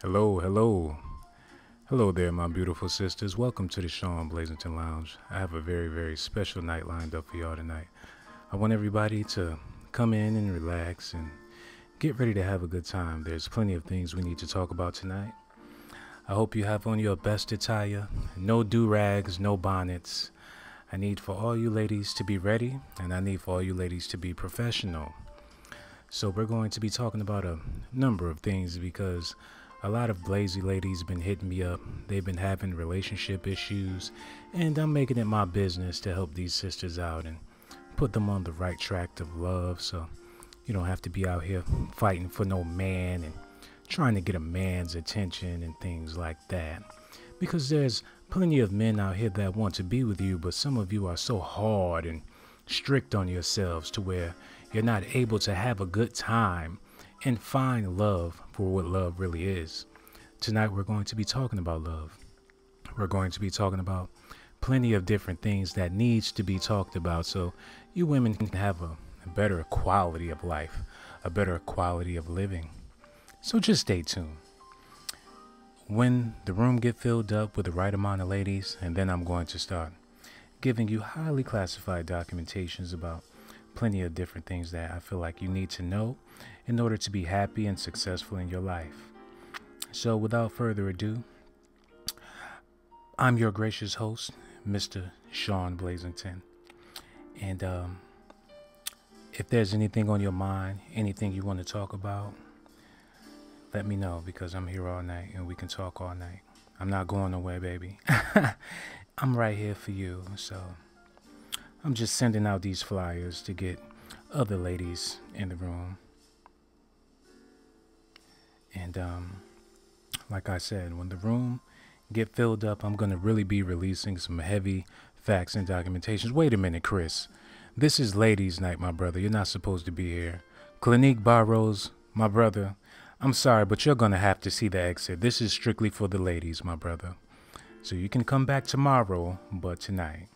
Hello, hello. Hello there, my beautiful sisters. Welcome to the Sean Blazington Lounge. I have a very, very special night lined up for y'all tonight. I want everybody to come in and relax and get ready to have a good time. There's plenty of things we need to talk about tonight. I hope you have on your best attire, no do-rags, no bonnets. I need for all you ladies to be ready, and I need for all you ladies to be professional. So we're going to be talking about a number of things because a lot of lazy ladies been hitting me up. They've been having relationship issues, and I'm making it my business to help these sisters out and put them on the right track of love, so you don't have to be out here fighting for no man and trying to get a man's attention and things like that. Because there's plenty of men out here that want to be with you, but some of you are so hard and strict on yourselves to where you're not able to have a good time and find love for what love really is. Tonight we're going to be talking about love. We're going to be talking about plenty of different things that needs to be talked about so you women can have a better quality of life, a better quality of living. So just stay tuned. When the room get filled up with the right amount of ladies, and then I'm going to start giving you highly classified documentations about plenty of different things that I feel like you need to know in order to be happy and successful in your life. So without further ado, I'm your gracious host, Mr. Sean Blazington. And if there's anything on your mind, anything you want to talk about, let me know because I'm here all night and we can talk all night. I'm not going nowhere, baby. I'm right here for you. So I'm just sending out these flyers to get other ladies in the room. And like I said, when the room get filled up, I'm going to really be releasing some heavy facts and documentations. Wait a minute, Chris. This is ladies' night, my brother. You're not supposed to be here. Clinique Barrows, my brother. I'm sorry, but you're going to have to see the exit. This is strictly for the ladies, my brother. So you can come back tomorrow, but tonight.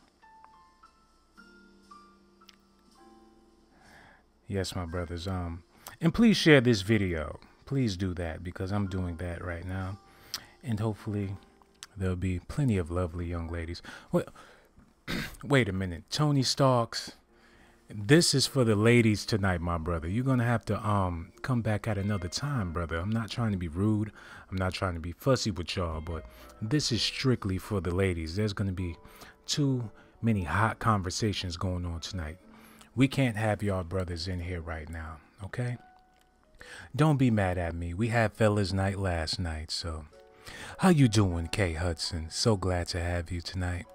Yes, my brothers. And please share this video. Please do that because I'm doing that right now. And hopefully there'll be plenty of lovely young ladies. Wait a minute. Tony Starks. This is for the ladies tonight, my brother. You're going to have to come back at another time, brother. I'm not trying to be rude. I'm not trying to be fussy with y'all, but this is strictly for the ladies. There's going to be too many hot conversations going on tonight. We can't have y'all brothers in here right now, okay? Don't be mad at me. We had fellas night last night, so. How you doing, Kay Hudson? So glad to have you tonight.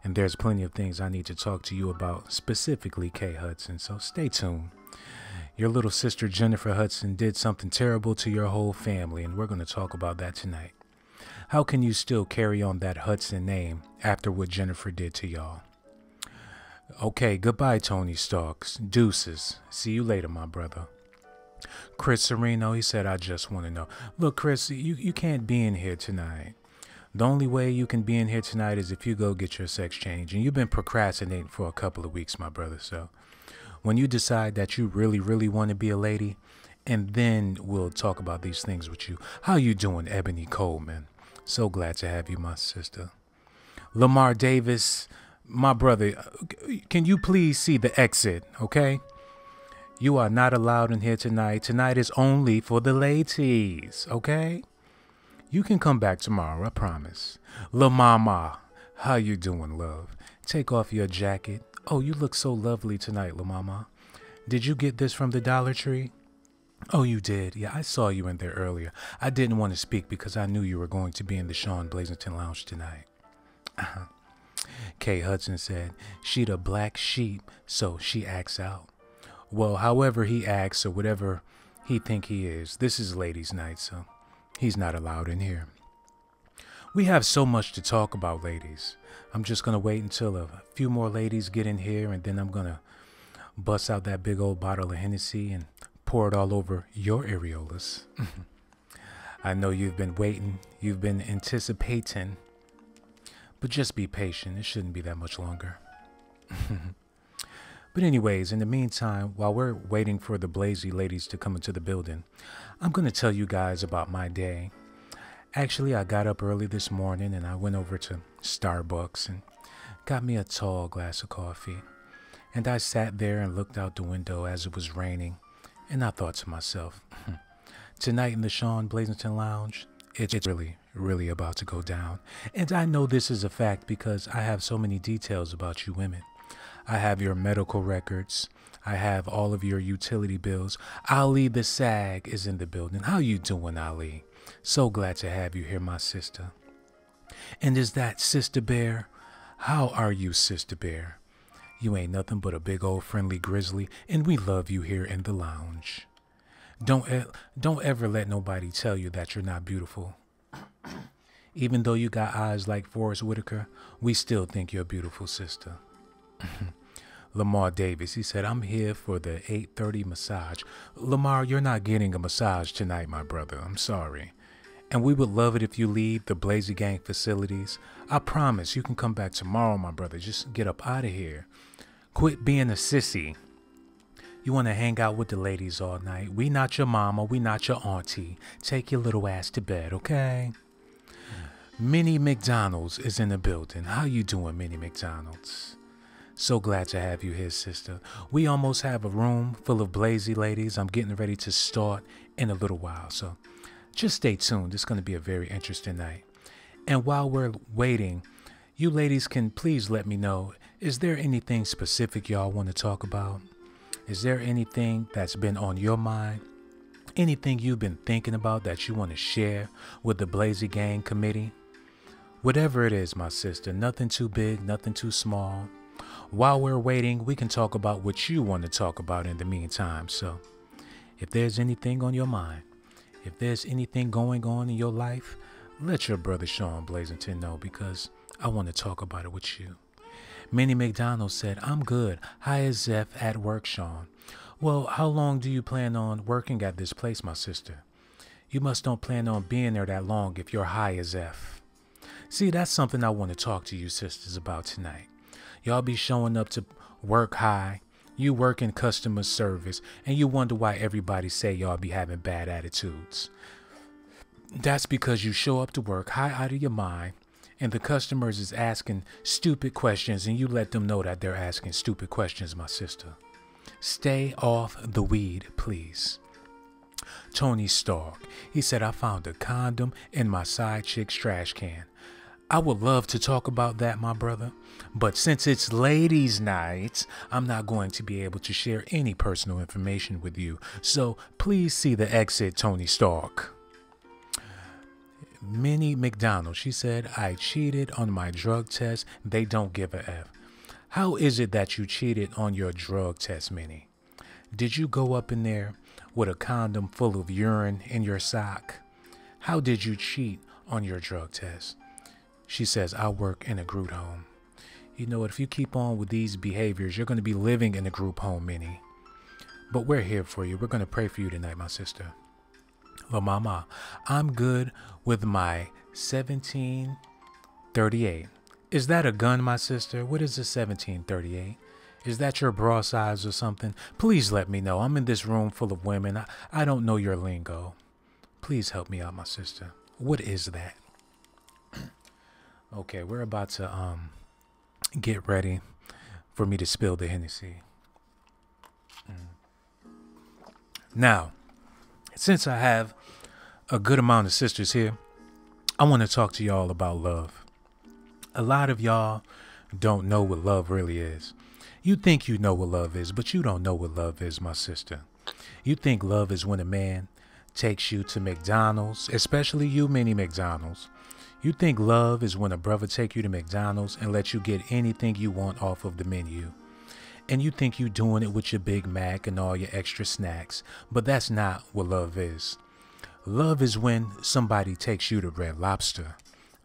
And there's plenty of things I need to talk to you about, specifically Kay Hudson, so stay tuned. Your little sister Jennifer Hudson did something terrible to your whole family, and we're going to talk about that tonight. How can you still carry on that Hudson name after what Jennifer did to y'all? Okay, goodbye, Tony Starks. Deuces. See you later, my brother. Chris Sereno, he said, I just want to know. Look, Chris, you can't be in here tonight. The only way you can be in here tonight is if you go get your sex change. And you've been procrastinating for a couple of weeks, my brother. So when you decide that you really, really want to be a lady, and then we'll talk about these things with you. How you doing, Ebony Coleman? So glad to have you, my sister. Lamar Davis, my brother, can you please see the exit, okay? You are not allowed in here tonight. Tonight is only for the ladies, okay? You can come back tomorrow, I promise. La Mama, how you doing, love? Take off your jacket. Oh, you look so lovely tonight, La Mama. Did you get this from the Dollar Tree? Oh, you did? Yeah, I saw you in there earlier. I didn't want to speak because I knew you were going to be in the Sean Blazington Lounge tonight. Kay Hudson said, she the black sheep, so she acts out. Well, however he acts or whatever he think he is, this is ladies' night, so he's not allowed in here. We have so much to talk about, ladies. I'm just going to wait until a few more ladies get in here, and then I'm going to bust out that big old bottle of Hennessy and pour it all over your areolas. I know you've been waiting. You've been anticipating. But just be patient. It shouldn't be that much longer. But anyways, in the meantime, while we're waiting for the Blazy ladies to come into the building, I'm going to tell you guys about my day. Actually, I got up early this morning and I went over to Starbucks and got me a tall glass of coffee. And I sat there and looked out the window as it was raining. And I thought to myself, tonight in the Sean Blazington Lounge, it's really about to go down. And I know this is a fact because I have so many details about you women. I have your medical records. I have all of your utility bills. Ali the SAG is in the building. How you doing, Ali? So glad to have you here, my sister. And is that Sister Bear? How are you, Sister Bear? You ain't nothing but a big old friendly grizzly, and we love you here in the lounge. Don't ever let nobody tell you that you're not beautiful. Even though you got eyes like Forrest Whitaker, we still think you're a beautiful, sister. Lamar Davis, he said, I'm here for the 8:30 massage. Lamar, you're not getting a massage tonight, my brother. I'm sorry. And we would love it if you leave the Blazy Gang facilities. I promise you can come back tomorrow, my brother. Just get up out of here. Quit being a sissy. You want to hang out with the ladies all night. We not your mama. We not your auntie. Take your little ass to bed, okay? Minnie McDonald's is in the building. How you doing, Minnie McDonald's? So glad to have you here, sister. We almost have a room full of Blazy ladies. I'm getting ready to start in a little while, so just stay tuned. It's going to be a very interesting night. And while we're waiting, you ladies can please let me know, is there anything specific y'all want to talk about? Is there anything that's been on your mind? Anything you've been thinking about that you want to share with the Blazy Gang committee? Whatever it is, my sister, nothing too big, nothing too small. While we're waiting, we can talk about what you want to talk about in the meantime. So if there's anything on your mind, if there's anything going on in your life, let your brother Sean Blazington know because I want to talk about it with you. Minnie McDonald said, I'm good. Hi as Zeph at work, Sean. Well, how long do you plan on working at this place, my sister? You must don't plan on being there that long if you're high as F. See, that's something I want to talk to you sisters about tonight. Y'all be showing up to work high. You work in customer service, and you wonder why everybody say y'all be having bad attitudes. That's because you show up to work high out of your mind, and the customers is asking stupid questions, and you let them know that they're asking stupid questions, my sister. Stay off the weed, please. Tony Stark, he said, I found a condom in my side chick's trash can. I would love to talk about that, my brother, but since it's ladies' night, I'm not going to be able to share any personal information with you. So please see the exit, Tony Stark. Minnie McDonald, she said, I cheated on my drug test. They don't give a F. How is it that you cheated on your drug test, Minnie? Did you go up in there with a condom full of urine in your sock? How did you cheat on your drug test? She says, I work in a group home. You know what? If you keep on with these behaviors, you're going to be living in a group home, Minnie. But we're here for you. We're going to pray for you tonight, my sister. Well, Mama, I'm good with my 1738. Is that a gun, my sister? What is a 1738? Is that your bra size or something? Please let me know. I'm in this room full of women. I don't know your lingo. Please help me out, my sister. What is that? Okay, we're about to get ready for me to spill the Hennessy. Now, since I have a good amount of sisters here, I want to talk to y'all about love. A lot of y'all don't know what love really is. You think you know what love is, but you don't know what love is, my sister. You think love is when a man takes you to McDonald's, especially you, Minnie McDonald's. You think love is when a brother take you to McDonald's and let you get anything you want off of the menu. And you think you doing it with your Big Mac and all your extra snacks, but that's not what love is. Love is when somebody takes you to Red Lobster.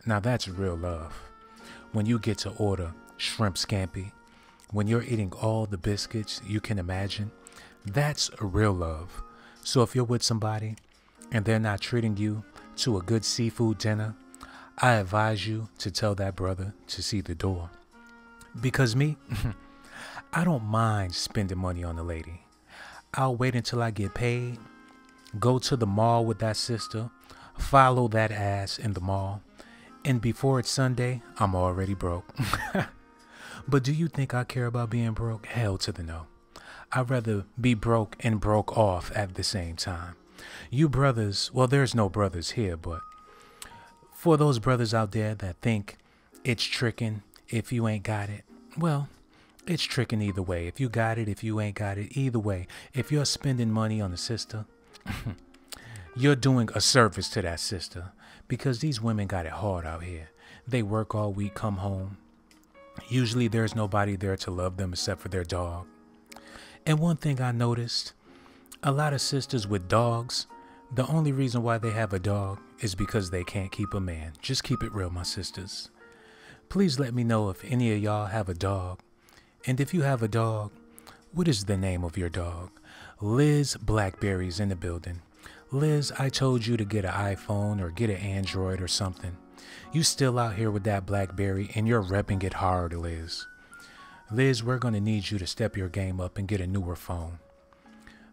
Now that's real love. When you get to order shrimp scampi, when you're eating all the biscuits you can imagine, that's real love. So if you're with somebody and they're not treating you to a good seafood dinner, I advise you to tell that brother to see the door. Because me, I don't mind spending money on a lady. I'll wait until I get paid, go to the mall with that sister, follow that ass in the mall, and before it's Sunday, I'm already broke. But do you think I care about being broke? Hell to the no. I'd rather be broke and broke off at the same time. You brothers, well, there's no brothers here, but for those brothers out there that think it's tricking if you ain't got it, well, it's tricking either way. If you got it, if you ain't got it, either way. If you're spending money on a sister, you're doing a service to that sister, because these women got it hard out here. They work all week, come home. Usually there's nobody there to love them except for their dog. And one thing I noticed, a lot of sisters with dogs, the only reason why they have a dog is because they can't keep a man. Just keep it real, my sisters. Please let me know if any of y'all have a dog. And if you have a dog, what is the name of your dog? Liz Blackberry's in the building. Liz, I told you to get an iPhone or get an Android or something. You still out here with that Blackberry and you're repping it hard, Liz. Liz, we're going to need you to step your game up and get a newer phone.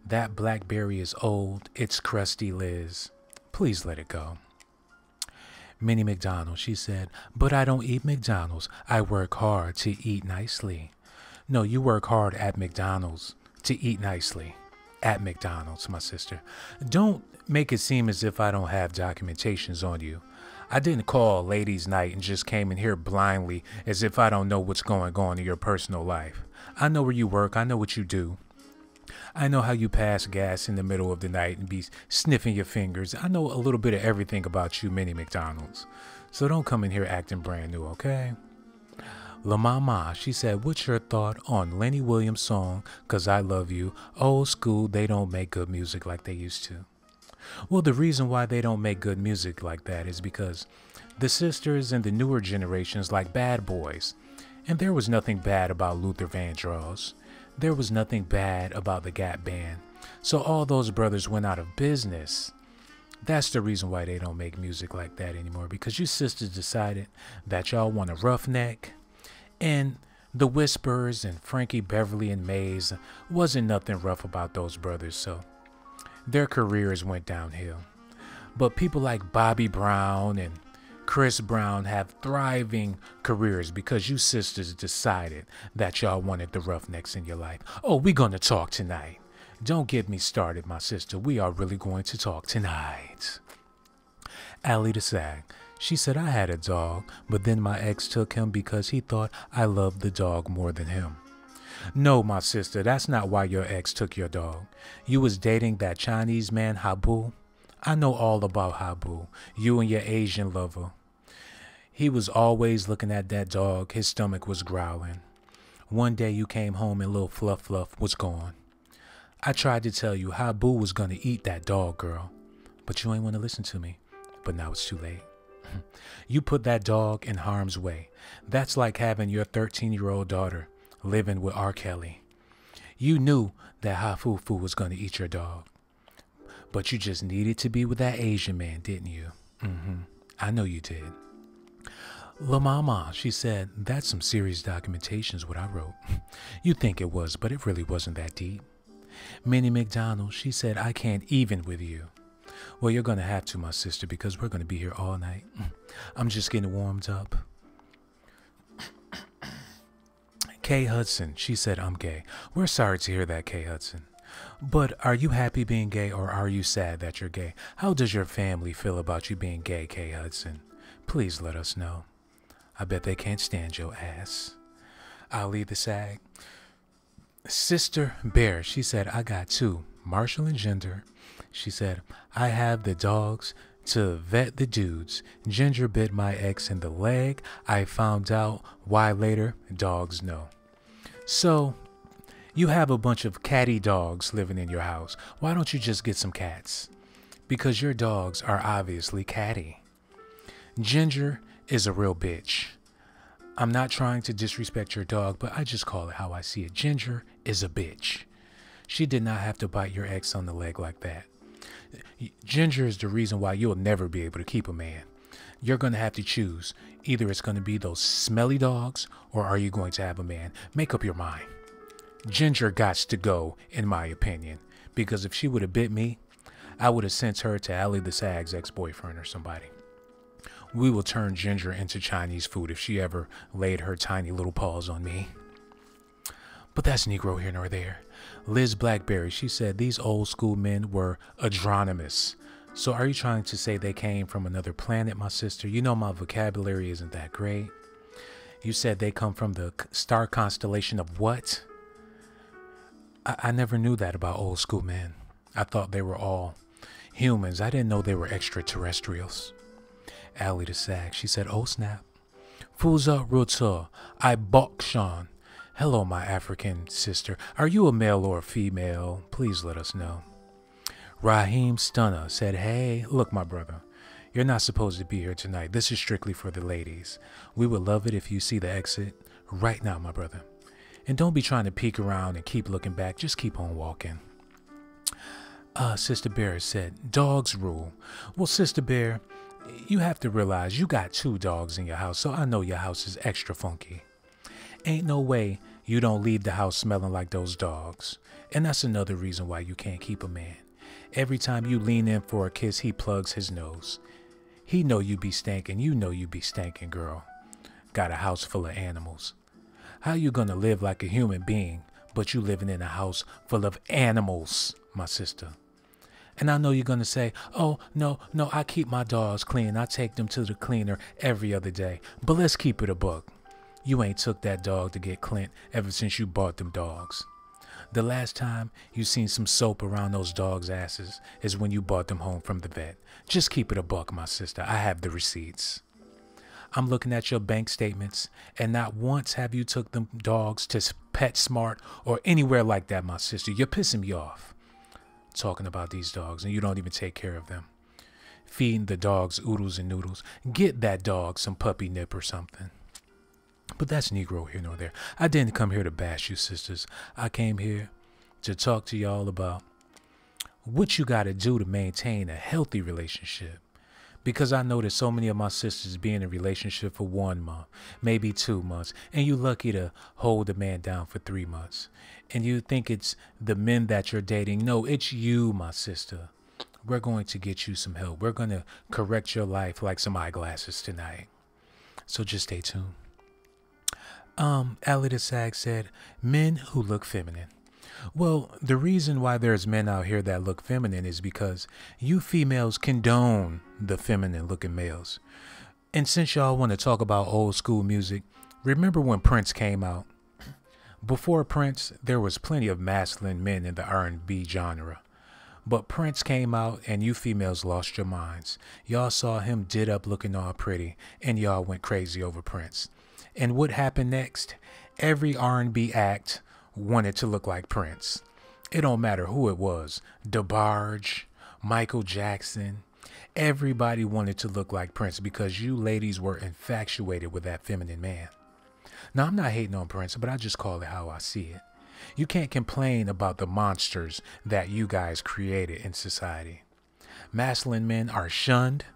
That Blackberry is old. It's crusty, Liz. Please let it go. Minnie McDonald, she said, but I don't eat McDonald's. I work hard to eat nicely. No, you work hard at McDonald's to eat nicely. At McDonald's, my sister. Don't make it seem as if I don't have documentations on you. I didn't call ladies' night and just came in here blindly as if I don't know what's going on in your personal life. I know where you work. I know what you do. I know how you pass gas in the middle of the night and be sniffing your fingers. I know a little bit of everything about you, Minnie McDonald's. So don't come in here acting brand new, okay? La Mama, she said, what's your thought on Lenny Williams' song, 'Cause I Love You? Old school, they don't make good music like they used to. Well, the reason why they don't make good music like that is because the sisters and the newer generations like bad boys. And there was nothing bad about Luther Vandross. There was nothing bad about the Gap Band. So all those brothers went out of business. That's the reason why they don't make music like that anymore, because you sisters decided that y'all want a roughneck. And the Whispers and Frankie Beverly and Mays wasn't nothing rough about those brothers, so their careers went downhill. But people like Bobby Brown and Chris Brown have thriving careers because you sisters decided that y'all wanted the roughnecks in your life. Oh, we're going to talk tonight. Don't get me started, my sister. We are really going to talk tonight. Allie the Sag. She said, I had a dog, but then my ex took him because he thought I loved the dog more than him. No, my sister, that's not why your ex took your dog. You was dating that Chinese man, Habu. I know all about Habu, you and your Asian lover. He was always looking at that dog. His stomach was growling. One day you came home and little Fluff was gone. I tried to tell you Habu was going to eat that dog, girl, but you ain't want to listen to me. But now it's too late. You put that dog in harm's way. That's like having your 13-year-old daughter living with R. Kelly. You knew that Hafufu was going to eat your dog. But you just needed to be with that Asian man, didn't you? I know you did. La Mama, she said, that's some serious documentation's what I wrote. You think it was, but it really wasn't that deep. Minnie McDonald, she said, I can't even with you. Well, you're going to have to, my sister, because we're going to be here all night. I'm just getting warmed up. Kay Hudson, she said, I'm gay. We're sorry to hear that, Kay Hudson. But are you happy being gay, or are you sad that you're gay? How does your family feel about you being gay, Kay Hudson? Please let us know. I bet they can't stand your ass. Ali the Sag. Sister Bear, she said, I got two, Marshall and Ginger. She said, I have the dogs to vet the dudes. Ginger bit my ex in the leg. I found out why later. Dogs know. So, you have a bunch of catty dogs living in your house. Why don't you just get some cats? Because your dogs are obviously catty. Ginger is a real bitch. I'm not trying to disrespect your dog, but I just call it how I see it. Ginger is a bitch. She did not have to bite your ex on the leg like that. Ginger is the reason why you'll never be able to keep a man. You're going to have to choose. Either it's going to be those smelly dogs, or are you going to have a man? Make up your mind. Ginger gots to go, in my opinion, because if she would have bit me, I would have sent her to Allie the Sag's ex-boyfriend or somebody. We will turn Ginger into Chinese food if she ever laid her tiny little paws on me. But that's Negro here nor there. Liz Blackberry, she said these old school men were adronomists. So are you trying to say they came from another planet, my sister? You know my vocabulary isn't that great. You said they come from the star constellation of what? I never knew that about old school men. I thought they were all humans. I didn't know they were extraterrestrials. Allie the Sag, she said, oh snap. Fuza Ruta, I Bokshan. Hello, my African sister. Are you a male or a female? Please let us know. Raheem Stunner said, hey, look, my brother. You're not supposed to be here tonight. This is strictly for the ladies. We would love it if you see the exit right now, my brother. And don't be trying to peek around and keep looking back. Just keep on walking. Sister Bear said, dogs rule. Well, Sister Bear, you have to realize you got 2 dogs in your house, so I know your house is extra funky. Ain't no way you don't leave the house smelling like those dogs. And that's another reason why you can't keep a man. Every time you lean in for a kiss, he plugs his nose. He know you be stankin', you know you be stankin', girl. Got a house full of animals. How you gonna live like a human being, but you living in a house full of animals, my sister? And I know you're gonna say, oh, no, I keep my dogs clean. I take them to the cleaner every other day. But let's keep it a buck. You ain't took that dog to get Clint ever since you bought them dogs. The last time you seen some soap around those dogs' asses is when you bought them home from the vet. Just keep it a buck, my sister. I have the receipts. I'm looking at your bank statements, and not once have you took them dogs to PetSmart or anywhere like that, my sister. You're pissing me off. Talking about these dogs, and you don't even take care of them. Feeding the dogs oodles and noodles. Get that dog some puppy nip or something. But that's Negro here nor there. I didn't come here to bash you, sisters. I came here to talk to y'all about what you got to do to maintain a healthy relationship. Because I know that so many of my sisters be in a relationship for 1 month, maybe 2 months, and you lucky to hold the man down for 3 months. And you think it's the men that you're dating. No, it's you, my sister. We're going to get you some help. We're going to correct your life like some eyeglasses tonight. So just stay tuned. Allie the Sag said, men who look feminine. Well, the reason why there's men out here that look feminine is because you females condone the feminine looking males. And since y'all want to talk about old school music, remember when Prince came out? Before Prince, there was plenty of masculine men in the R&B genre. But Prince came out and you females lost your minds. Y'all saw him did up looking all pretty and y'all went crazy over Prince. And what happened next? Every R&B act wanted to look like Prince. It don't matter who it was. DeBarge, Michael Jackson. Everybody wanted to look like Prince because you ladies were infatuated with that feminine man. Now, I'm not hating on Prince, but I just call it how I see it. You can't complain about the monsters that you guys created in society. Masculine men are shunned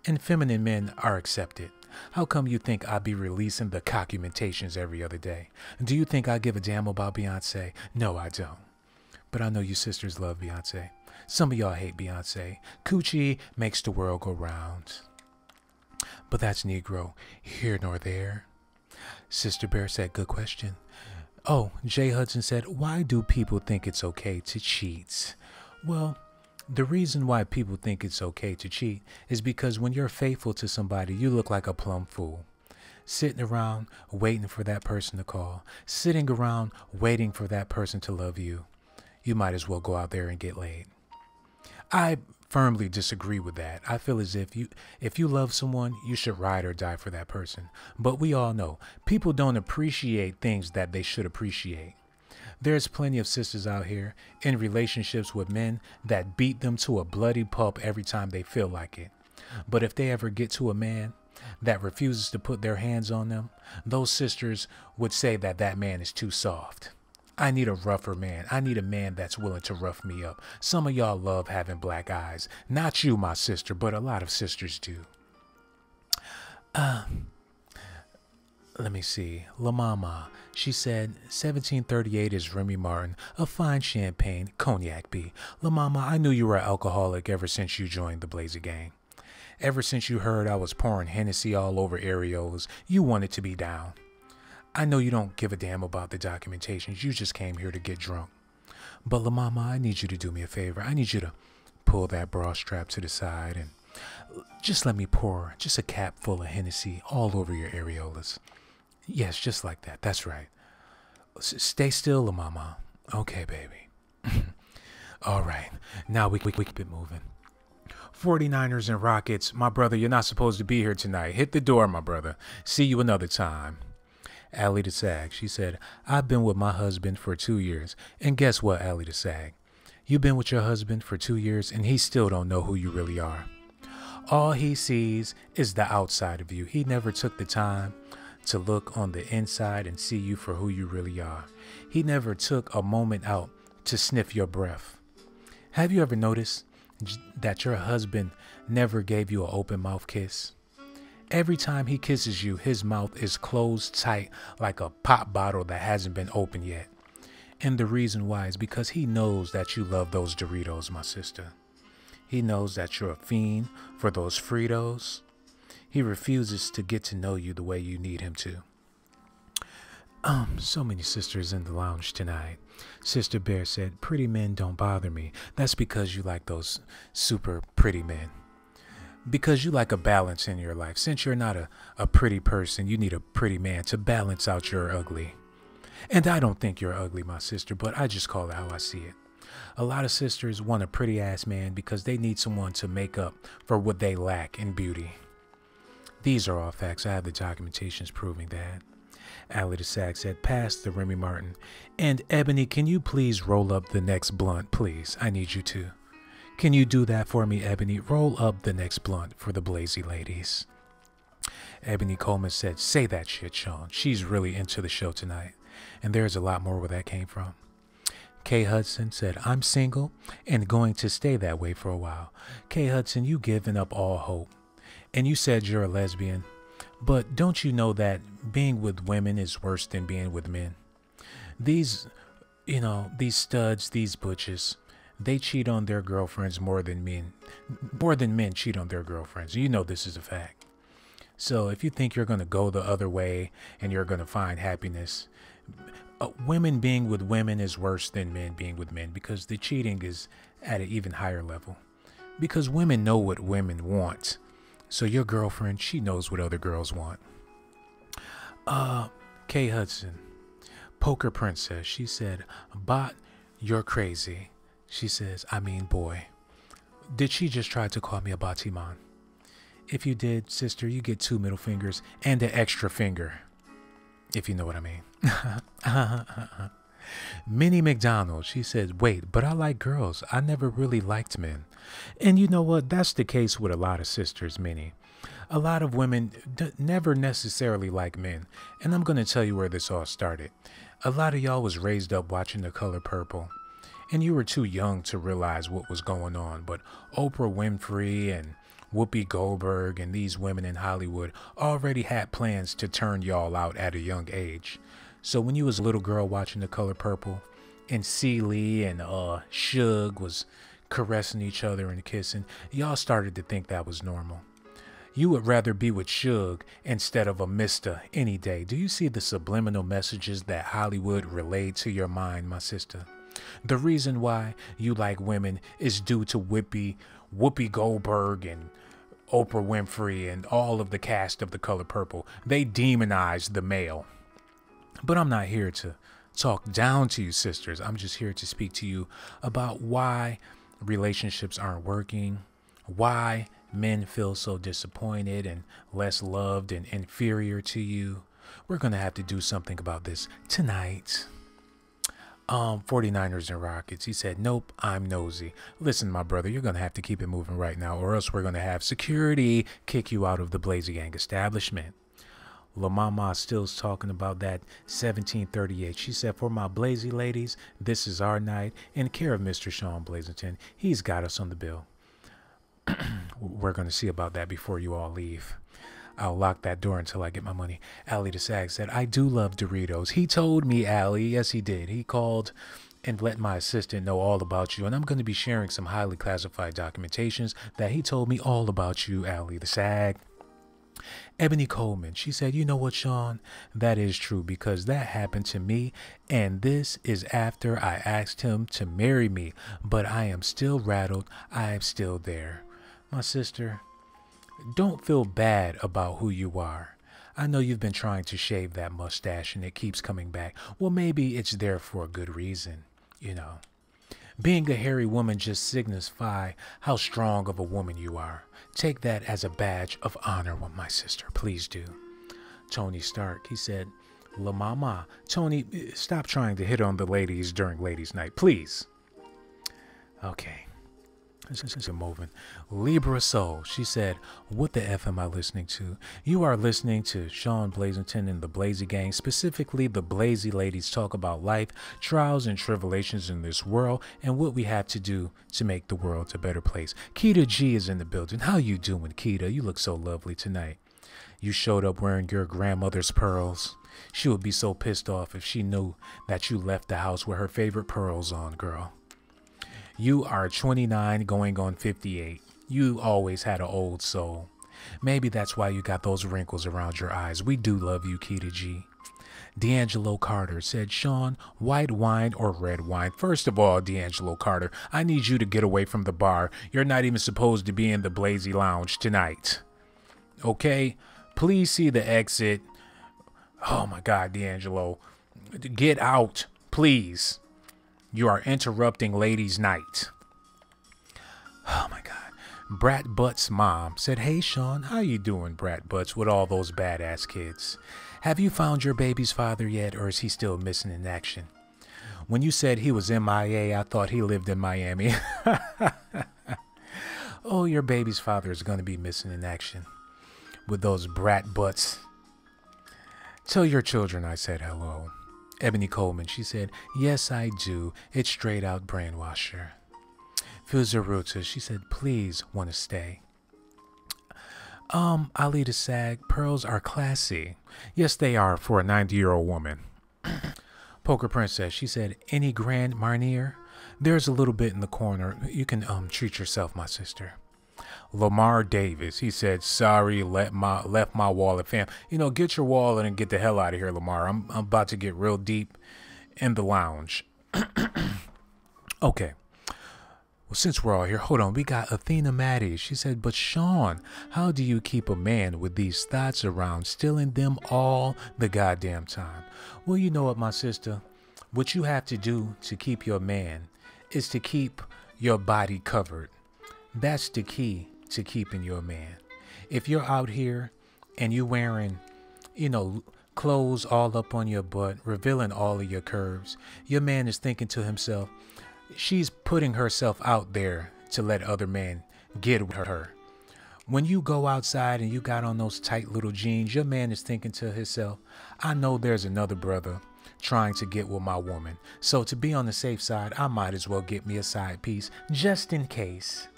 and feminine men are accepted. How come you think I be releasing the documentations every other day? Do you think I give a damn about Beyonce? No, I don't. But I know you sisters love Beyonce. Some of y'all hate Beyonce. Coochie makes the world go round. But that's Negro here nor there. Sister Bear said, good question. Oh, Jay Hudson said, why do people think it's okay to cheat? Well, the reason why people think it's okay to cheat is because when you're faithful to somebody, you look like a plumb fool. Sitting around waiting for that person to call. Sitting around waiting for that person to love you. You might as well go out there and get laid. I firmly disagree with that. I feel as if you love someone, you should ride or die for that person. But we all know people don't appreciate things that they should appreciate. There's plenty of sisters out here in relationships with men that beat them to a bloody pulp every time they feel like it. But if they ever get to a man that refuses to put their hands on them, those sisters would say that that man is too soft. I need a rougher man. I need a man that's willing to rough me up. Some of y'all love having black eyes. Not you, my sister, but a lot of sisters do. Let me see. La Mama. She said 1738 is Remy Martin, a fine champagne, cognac B. La Mama, I knew you were an alcoholic ever since you joined the Blazer Gang. Ever since you heard I was pouring Hennessy all over areolas, you wanted to be down. I know you don't give a damn about the documentations. You just came here to get drunk. But La Mama, I need you to do me a favor. I need you to pull that bra strap to the side and just let me pour just a cap full of Hennessy all over your areolas. Yes, just like that. That's right. Stay still, La Mama. Okay, baby. All right. Now we keep it moving. 49ers and Rockets. My brother, you're not supposed to be here tonight. Hit the door, my brother. See you another time. Allie the Sag. She said, I've been with my husband for 2 years. And guess what, Allie the Sag? You've been with your husband for 2 years and he still don't know who you really are. All he sees is the outside of you. He never took the time to look on the inside and see you for who you really are. He never took a moment out to sniff your breath. Have you ever noticed that your husband never gave you an open mouth kiss? Every time he kisses you, his mouth is closed tight like a pop bottle that hasn't been opened yet. And the reason why is because he knows that you love those Doritos, my sister. He knows that you're a fiend for those Fritos. He refuses to get to know you the way you need him to. So many sisters in the lounge tonight. Sister Bear said, pretty men don't bother me. That's because you like those super pretty men. Because you like a balance in your life. Since you're not a pretty person, you need a pretty man to balance out your ugly. And I don't think you're ugly, my sister, but I just call it how I see it. A lot of sisters want a pretty ass man because they need someone to make up for what they lack in beauty. These are all facts. I have the documentations proving that. Allie the Sag said, pass the Remy Martin. And Ebony, can you please roll up the next blunt, please? I need you to. Can you do that for me, Ebony? Roll up the next blunt for the Blazy ladies. Ebony Coleman said, say that shit, Sean. She's really into the show tonight. And there's a lot more where that came from. Kay Hudson said, I'm single and going to stay that way for a while. Kay Hudson, you given up all hope. And you said you're a lesbian. But don't you know that being with women is worse than being with men? These studs, these butches, they cheat on their girlfriends more than men cheat on their girlfriends. You know this is a fact. So if you think you're going to go the other way and you're going to find happiness, women being with women is worse than men being with men because the cheating is at an even higher level. Because women know what women want. So your girlfriend, she knows what other girls want. Kay Hudson, Poker Princess, she said, Bot, you're crazy. She says, I mean, boy. Did she just try to call me a Batiman? If you did, sister, you get 2 middle fingers and an extra finger. If you know what I mean. Minnie McDonald, she says, wait, but I like girls. I never really liked men. And you know what? That's the case with a lot of sisters, Minnie. A lot of women never necessarily like men. And I'm going to tell you where this all started. A lot of y'all was raised up watching The Color Purple. And you were too young to realize what was going on. But Oprah Winfrey and Whoopi Goldberg and these women in Hollywood already had plans to turn y'all out at a young age. So when you was a little girl watching The Color Purple and Celie and Suge was caressing each other and kissing, y'all started to think that was normal. You would rather be with Suge instead of a mister any day. Do you see the subliminal messages that Hollywood relayed to your mind, my sister? The reason why you like women is due to Whoopi Goldberg and Oprah Winfrey and all of the cast of The Color Purple. They demonized the male. But I'm not here to talk down to you, sisters. I'm just here to speak to you about why relationships aren't working, why men feel so disappointed and less loved and inferior to you. We're going to have to do something about this tonight. 49ers and Rockets. He said, nope, I'm nosy. Listen, my brother, you're going to have to keep it moving right now, or else we're going to have security kick you out of the Blazer Gang establishment. La Mama still's talking about that 1738. She said, for my Blazy ladies, this is our night. In care of Mr. Sean Blazington. He's got us on the bill. We're going to see about that before you all leave. I'll lock that door until I get my money. Allie the Sag said, I do love Doritos. He told me, Allie. Yes, he did. He called and let my assistant know all about you. And I'm going to be sharing some highly classified documentations that he told me all about you, Allie the Sag. Ebony Coleman, she said, you know what, Sean? That is true because that happened to me. And this is after I asked him to marry me. But I am still rattled. I am still there. My sister, don't feel bad about who you are. I know you've been trying to shave that mustache and it keeps coming back. Well, maybe it's there for a good reason, you know. Being a hairy woman just signifies how strong of a woman you are. Take that as a badge of honor, my sister. Please do. Tony Stark, he said, La Mama, Tony, stop trying to hit on the ladies during ladies' night, please. Okay. This is a moving. Libra Soul, she said, what the F am I listening to? You are listening to Sean Blazington and the Blazy Gang, specifically the Blazy ladies talk about life, trials and tribulations in this world, and what we have to do to make the world a better place. Keita G is in the building. How you doing, Keita? You look so lovely tonight. You showed up wearing your grandmother's pearls. She would be so pissed off if she knew that you left the house with her favorite pearls on, girl. You are 29 going on 58. You always had an old soul. Maybe that's why you got those wrinkles around your eyes. We do love you, Keita G. D'Angelo Carter said, Sean, white wine or red wine? First of all, D'Angelo Carter, I need you to get away from the bar. You're not even supposed to be in the Blazy Lounge tonight. Okay? Please see the exit. Oh my God, D'Angelo. Get out, please. You are interrupting ladies' night. Oh my God. Brat Butt's mom said, hey Sean, how you doing, Brat Butts, with all those badass kids? Have you found your baby's father yet, or is he still missing in action? When you said he was MIA, I thought he lived in Miami. Oh, your baby's father is going to be missing in action with those brat butts. Tell your children I said hello. Ebony Coleman, she said, yes, I do. It's straight out brainwasher. Fuzaruta, she said, please want to stay. Ali the Sag, pearls are classy. Yes, they are for a 90-year-old woman. Poker Princess, she said, any Grand Marnier? There's a little bit in the corner. You can treat yourself, my sister. Lamar Davis, he said, sorry, left my wallet, fam. You know, get your wallet and get the hell out of here, Lamar. I'm about to get real deep in the lounge. Okay. Well, since we're all here, hold on. We got Athena Maddie. She said, but Sean, how do you keep a man with these thoughts around, stealing them all the goddamn time? Well, you know what, my sister? What you have to do to keep your man is to keep your body covered. That's the key to keeping your man. If you're out here and you're wearing, you know, clothes all up on your butt, revealing all of your curves, your man is thinking to himself, she's putting herself out there to let other men get with her. When you go outside and you got on those tight little jeans, your man is thinking to himself, I know there's another brother trying to get with my woman. So to be on the safe side, I might as well get me a side piece just in case.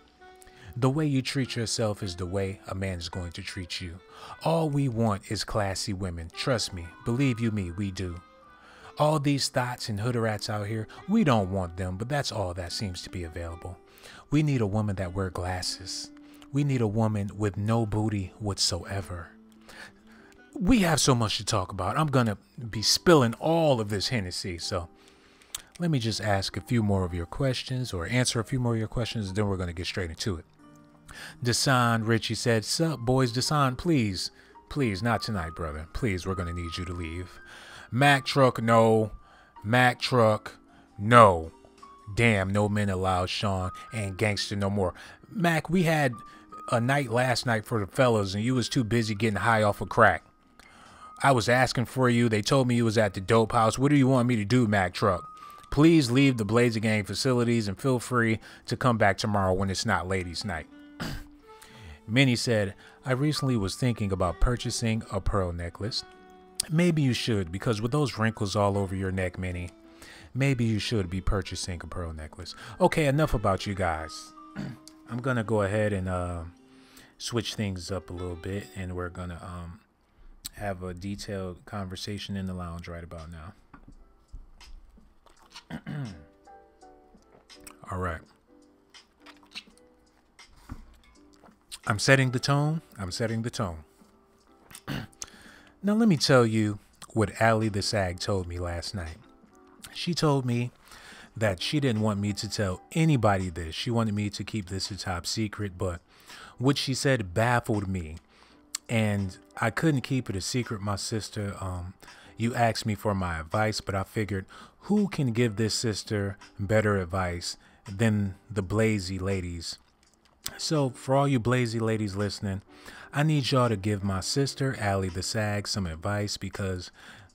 The way you treat yourself is the way a man is going to treat you. All we want is classy women. Trust me. Believe you me, we do. All these thoughts and hooderats out here, we don't want them, but that's all that seems to be available. We need a woman that wears glasses. We need a woman with no booty whatsoever. We have so much to talk about. I'm going to be spilling all of this Hennessy, so let me just ask a few more of your questions or answer a few more of your questions, and then we're going to get straight into it. Desan Richie said, sup, boys? Desan, please, not tonight, brother. Please, we're going to need you to leave. Mac Truck, no. Mac Truck, no. Damn, no men allowed, Sean, and gangster no more. Mac, we had a night last night for the fellas, and you was too busy getting high off of crack. I was asking for you. They told me you was at the dope house. What do you want me to do, Mac Truck? Please leave the Blazy Gang facilities and feel free to come back tomorrow when it's not ladies' night. Minnie said, I recently was thinking about purchasing a pearl necklace. Maybe you should, because with those wrinkles all over your neck, Minnie, maybe you should be purchasing a pearl necklace. Okay, enough about you guys. I'm going to go ahead and switch things up a little bit, and we're gonna have a detailed conversation in the lounge right about now. All right. I'm setting the tone. I'm setting the tone. Now let me tell you what Allie the Sag told me last night. She told me that she didn't want me to tell anybody this. She wanted me to keep this a top secret, but what she said baffled me, and I couldn't keep it a secret, my sister. You asked me for my advice, but I figured who can give this sister better advice than the Blazy ladies? So for all you Blazy ladies listening, I need y'all to give my sister, Allie the Sag, some advice, because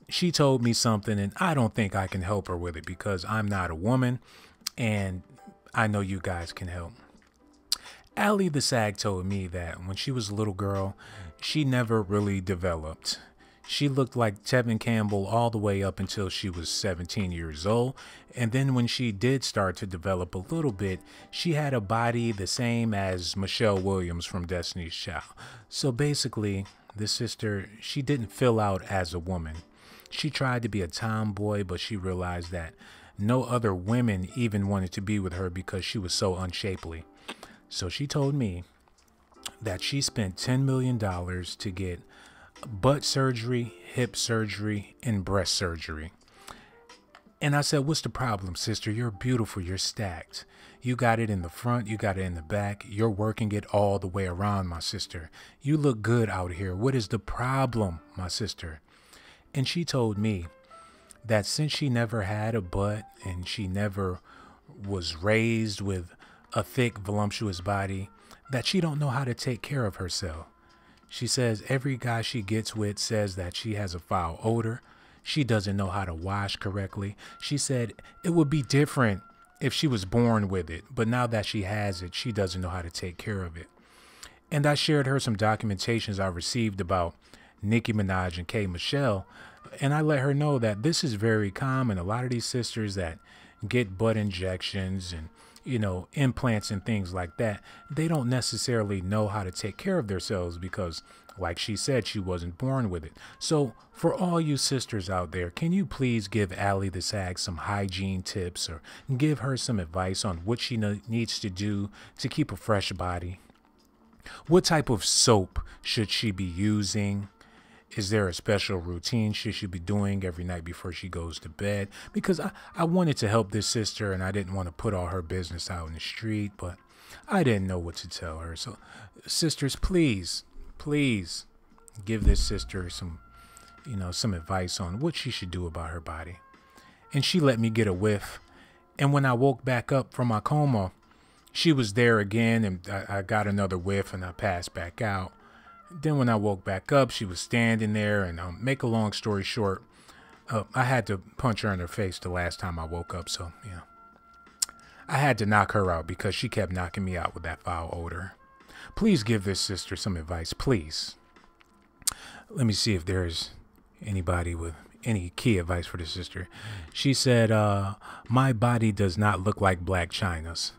she told me something and I don't think I can help her with it because I'm not a woman and I know you guys can help. Allie the Sag told me that when she was a little girl, she never really developed. She looked like Tevin Campbell all the way up until she was 17 years old. And then when she did start to develop a little bit, she had a body the same as Michelle Williams from Destiny's Child. So basically, this sister, she didn't fill out as a woman. She tried to be a tomboy, but she realized that no other women even wanted to be with her because she was so unshapely. So she told me that she spent $10 million to get butt surgery, hip surgery, and breast surgery. And I said, what's the problem, sister? You're beautiful. You're stacked. You got it in the front. You got it in the back. You're working it all the way around, my sister. You look good out here. What is the problem, my sister? And she told me that since she never had a butt and she never was raised with a thick, voluptuous body, that she don't know how to take care of herself. She says every guy she gets with says that she has a foul odor. She doesn't know how to wash correctly. She said it would be different if she was born with it, but now that she has it, she doesn't know how to take care of it. And I shared her some documentations I received about Nicki Minaj and K. Michelle, and I let her know that this is very common. A lot of these sisters that get butt injections and implants and things like that, they don't necessarily know how to take care of themselves because, like she said, she wasn't born with it. So for all you sisters out there, can you please give Allie the Sag some hygiene tips or give her some advice on what she needs to do to keep a fresh body? What type of soap should she be using? Is there a special routine she should be doing every night before she goes to bed? Because I wanted to help this sister and I didn't want to put all her business out in the street, but I didn't know what to tell her. So sisters, please give this sister some advice on what she should do about her body. And she let me get a whiff. And when I woke back up from my coma, she was there again and I got another whiff and I passed back out. Then when I woke back up, she was standing there, and make a long story short, I had to punch her in her face the last time I woke up, so, I had to knock her out because she kept knocking me out with that foul odor. Please give this sister some advice, please. Let me see if there's anybody with any key advice for the sister. She said, my body does not look like Black China's.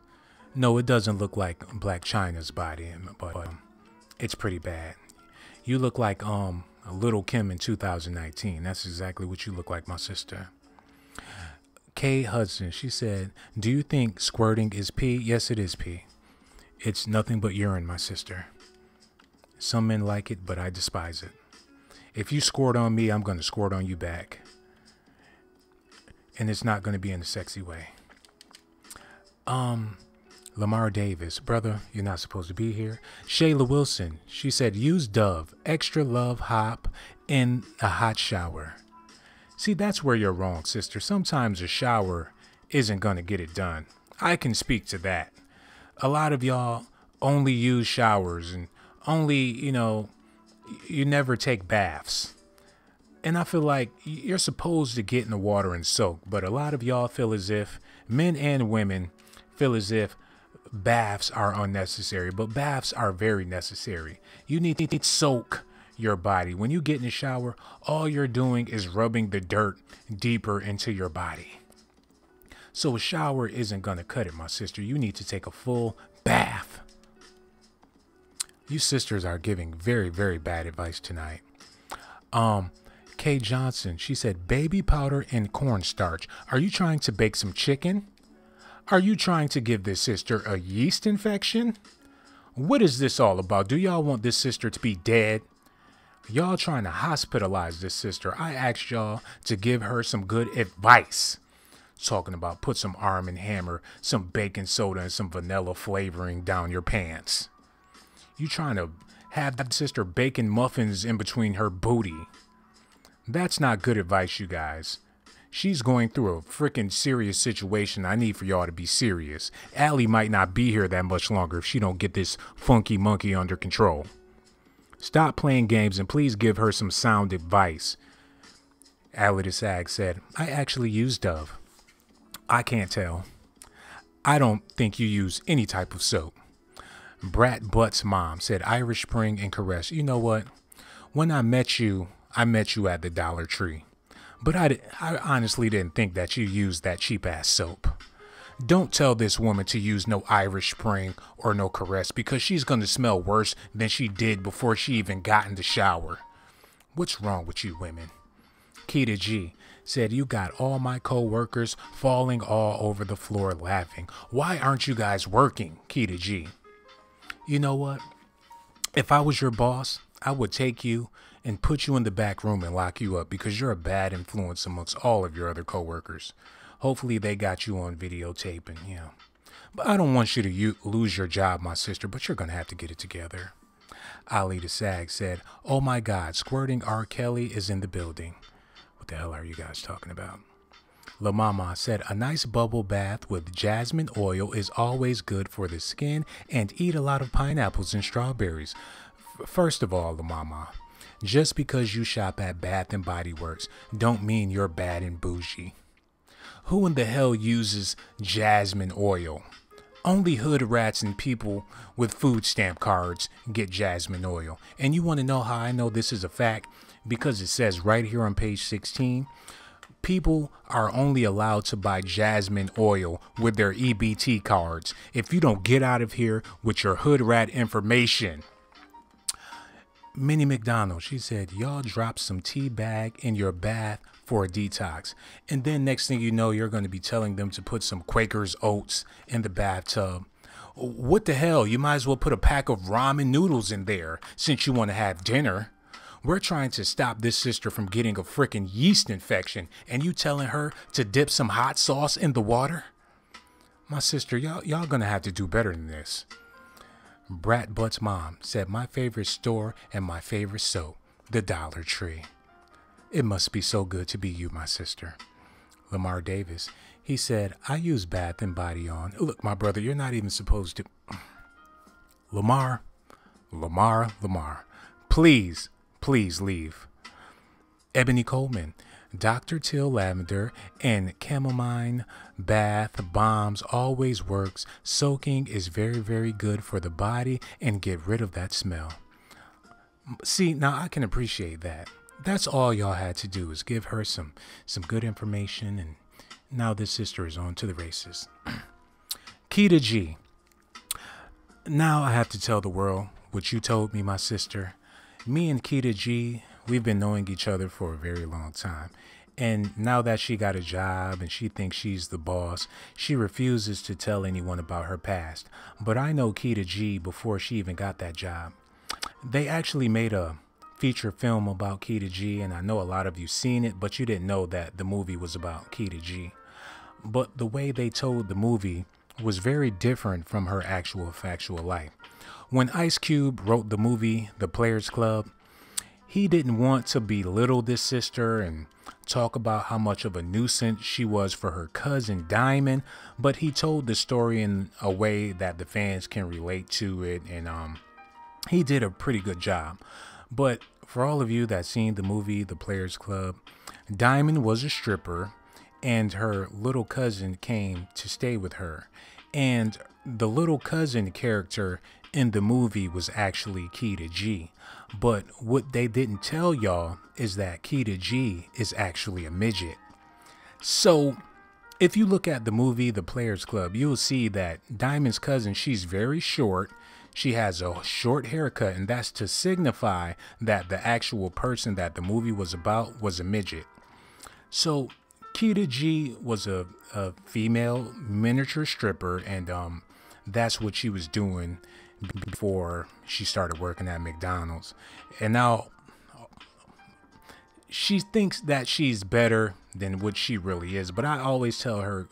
No, it doesn't look like Black China's body, but it's pretty bad. You look like Little Kim in 2019. That's exactly what you look like, my sister. Kay Hudson, she said, do you think squirting is pee? Yes, it is pee. It's nothing but urine, my sister. Some men like it, but I despise it. If you squirt on me, I'm going to squirt on you back. And it's not going to be in a sexy way. Lamar Davis, brother, you're not supposed to be here. Shayla Wilson, she said, use Dove, extra love hop in a hot shower. See, that's where you're wrong, sister. Sometimes a shower isn't going to get it done. I can speak to that. A lot of y'all only use showers and only, you never take baths. And I feel like you're supposed to get in the water and soak, but a lot of y'all feel as if, men and women feel as if baths are unnecessary, but baths are very necessary. You need to soak your body. When you get in the shower, all you're doing is rubbing the dirt deeper into your body. So a shower isn't going to cut it, my sister. You need to take a full bath. You sisters are giving very, very bad advice tonight. Kay Johnson, she said, baby powder and cornstarch. Are you trying to bake some chicken? Are you trying to give this sister a yeast infection? What is this all about? Do y'all want this sister to be dead? Y'all trying to hospitalize this sister. I asked y'all to give her some good advice. Talking about put some Arm & Hammer, some baking soda, and some vanilla flavoring down your pants. You trying to have that sister baking muffins in between her booty. That's not good advice, you guys. She's going through a freaking serious situation. I need for y'all to be serious. Allie might not be here that much longer if she don't get this funky monkey under control. Stop playing games and please give her some sound advice. Allie the Sag said, I actually use Dove. I can't tell. I don't think you use any type of soap. Brat Butt's mom said Irish Spring and Caress. You know what? When I met you at the Dollar Tree. But I honestly didn't think that you used that cheap-ass soap. Don't tell this woman to use no Irish Spring or no Caress because she's going to smell worse than she did before she even got in the shower. What's wrong with you women? Keita G said, you got all my co-workers falling all over the floor laughing. Why aren't you guys working, Keita G? You know what? If I was your boss, I would take you and put you in the back room and lock you up because you're a bad influence amongst all of your other coworkers. Hopefully they got you on videotaping, yeah. But I don't want you to lose your job, my sister, but you're going to have to get it together. Ali the Sag said, oh my God, squirting R. Kelly is in the building. What the hell are you guys talking about? La Mama said, a nice bubble bath with jasmine oil is always good for the skin, and eat a lot of pineapples and strawberries. First of all, La Mama, just because you shop at Bath and Body Works don't mean you're bad and bougie. Who in the hell uses jasmine oil? Only hood rats and people with food stamp cards get jasmine oil. And you want to know how I know this is a fact? Because it says right here on page 16, people are only allowed to buy jasmine oil with their EBT cards. If you don't get out of here with your hood rat information. Minnie McDonald, she said, y'all drop some tea bag in your bath for a detox. And then next thing you know, you're going to be telling them to put some Quaker's Oats in the bathtub. What the hell? You might as well put a pack of ramen noodles in there since you want to have dinner. We're trying to stop this sister from getting a freaking yeast infection. And you telling her to dip some hot sauce in the water? My sister, y'all going to have to do better than this. Brat Butt's mom said, my favorite store and my favorite soap, the Dollar Tree. It must be so good to be you, my sister. Lamar Davis, he said, I use Bath and Body on. Look, my brother, you're not even supposed to. Lamar, please leave. Ebony Coleman, Dr. Till Lavender and chamomile bath bombs always works. Soaking is very, very good for the body and get rid of that smell. See, now I can appreciate that. That's all y'all had to do is give her some good information, and now this sister is on to the races. Keita G. Now I have to tell the world what you told me, my sister. Me and Keita G, we've been knowing each other for a very long time. And now that she got a job and she thinks she's the boss, she refuses to tell anyone about her past. But I know Keita G before she even got that job. They actually made a feature film about Keita G, and I know a lot of you seen it, but you didn't know that the movie was about Keita G. But the way they told the movie was very different from her actual factual life. When Ice Cube wrote the movie The Players Club, he didn't want to belittle this sister and talk about how much of a nuisance she was for her cousin Diamond, but he told the story in a way that the fans can relate to it, and he did a pretty good job. But for all of you that seen the movie The Players Club, Diamond was a stripper and her little cousin came to stay with her, and the little cousin character in the movie was actually Keita G. But what they didn't tell y'all is that Keita G is actually a midget. So if you look at the movie The Players Club, you'll see that Diamond's cousin, she's very short. she has a short haircut, and that's to signify that the actual person that the movie was about was a midget. So Keita G was a female miniature stripper, and that's what she was doing before she started working at McDonald's. And now she thinks that she's better than what she really is. But I always tell her,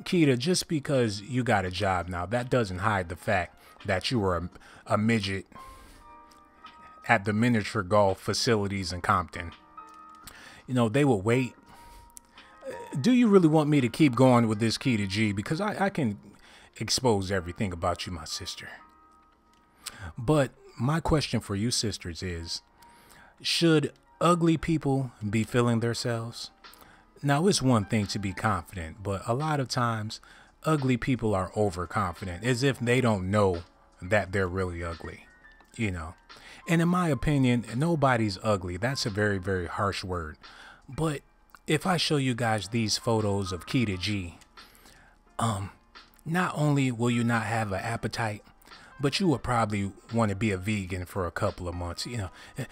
Keita, just because you got a job now, that doesn't hide the fact that you were a midget at the miniature golf facilities in Compton. You know, they will wait. Do you really want me to keep going with this, Keita G? Because I can expose everything about you, my sister. But my question for you sisters is, should ugly people be feeling themselves? Now, it's one thing to be confident, but a lot of times ugly people are overconfident, as if they don't know that they're really ugly, you know. And in my opinion, nobody's ugly. That's a very, very harsh word. But if I show you guys these photos of Keita G, not only will you not have an appetite, but you would probably want to be a vegan for a couple of months. You know,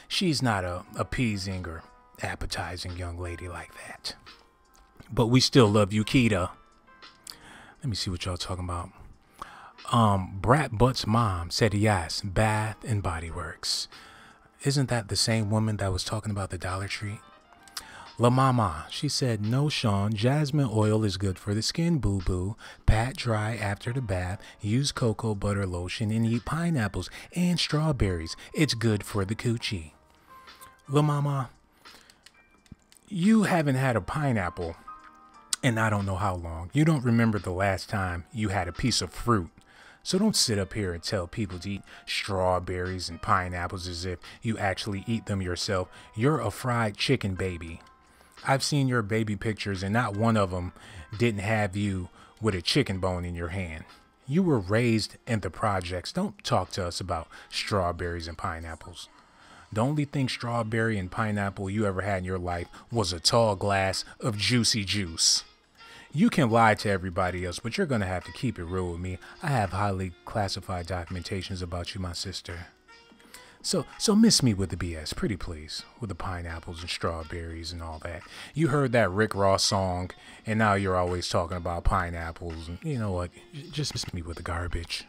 she's not a appeasing or appetizing young lady like that. But we still love you, Keita. Let me see what y'all talking about. Brat Butt's mom said yes, Bath and Body Works. Isn't that the same woman that was talking about the Dollar Tree? La Mama, she said, no, Sean, jasmine oil is good for the skin, boo-boo. Pat dry after the bath, use cocoa butter lotion, and eat pineapples and strawberries. It's good for the coochie. La Mama, you haven't had a pineapple in I don't know how long. You don't remember the last time you had a piece of fruit. So don't sit up here and tell people to eat strawberries and pineapples as if you actually eat them yourself. You're a fried chicken baby. I've seen your baby pictures, and not one of them didn't have you with a chicken bone in your hand. You were raised in the projects. Don't talk to us about strawberries and pineapples. The only thing strawberry and pineapple you ever had in your life was a tall glass of juicy juice. You can lie to everybody else, but you're going to have to keep it real with me. I have highly classified documentations about you, my sister. So miss me with the BS, pretty please, with the pineapples and strawberries and all that. You heard that Rick Ross song, and now you're always talking about pineapples. And you know what? Just miss me with the garbage.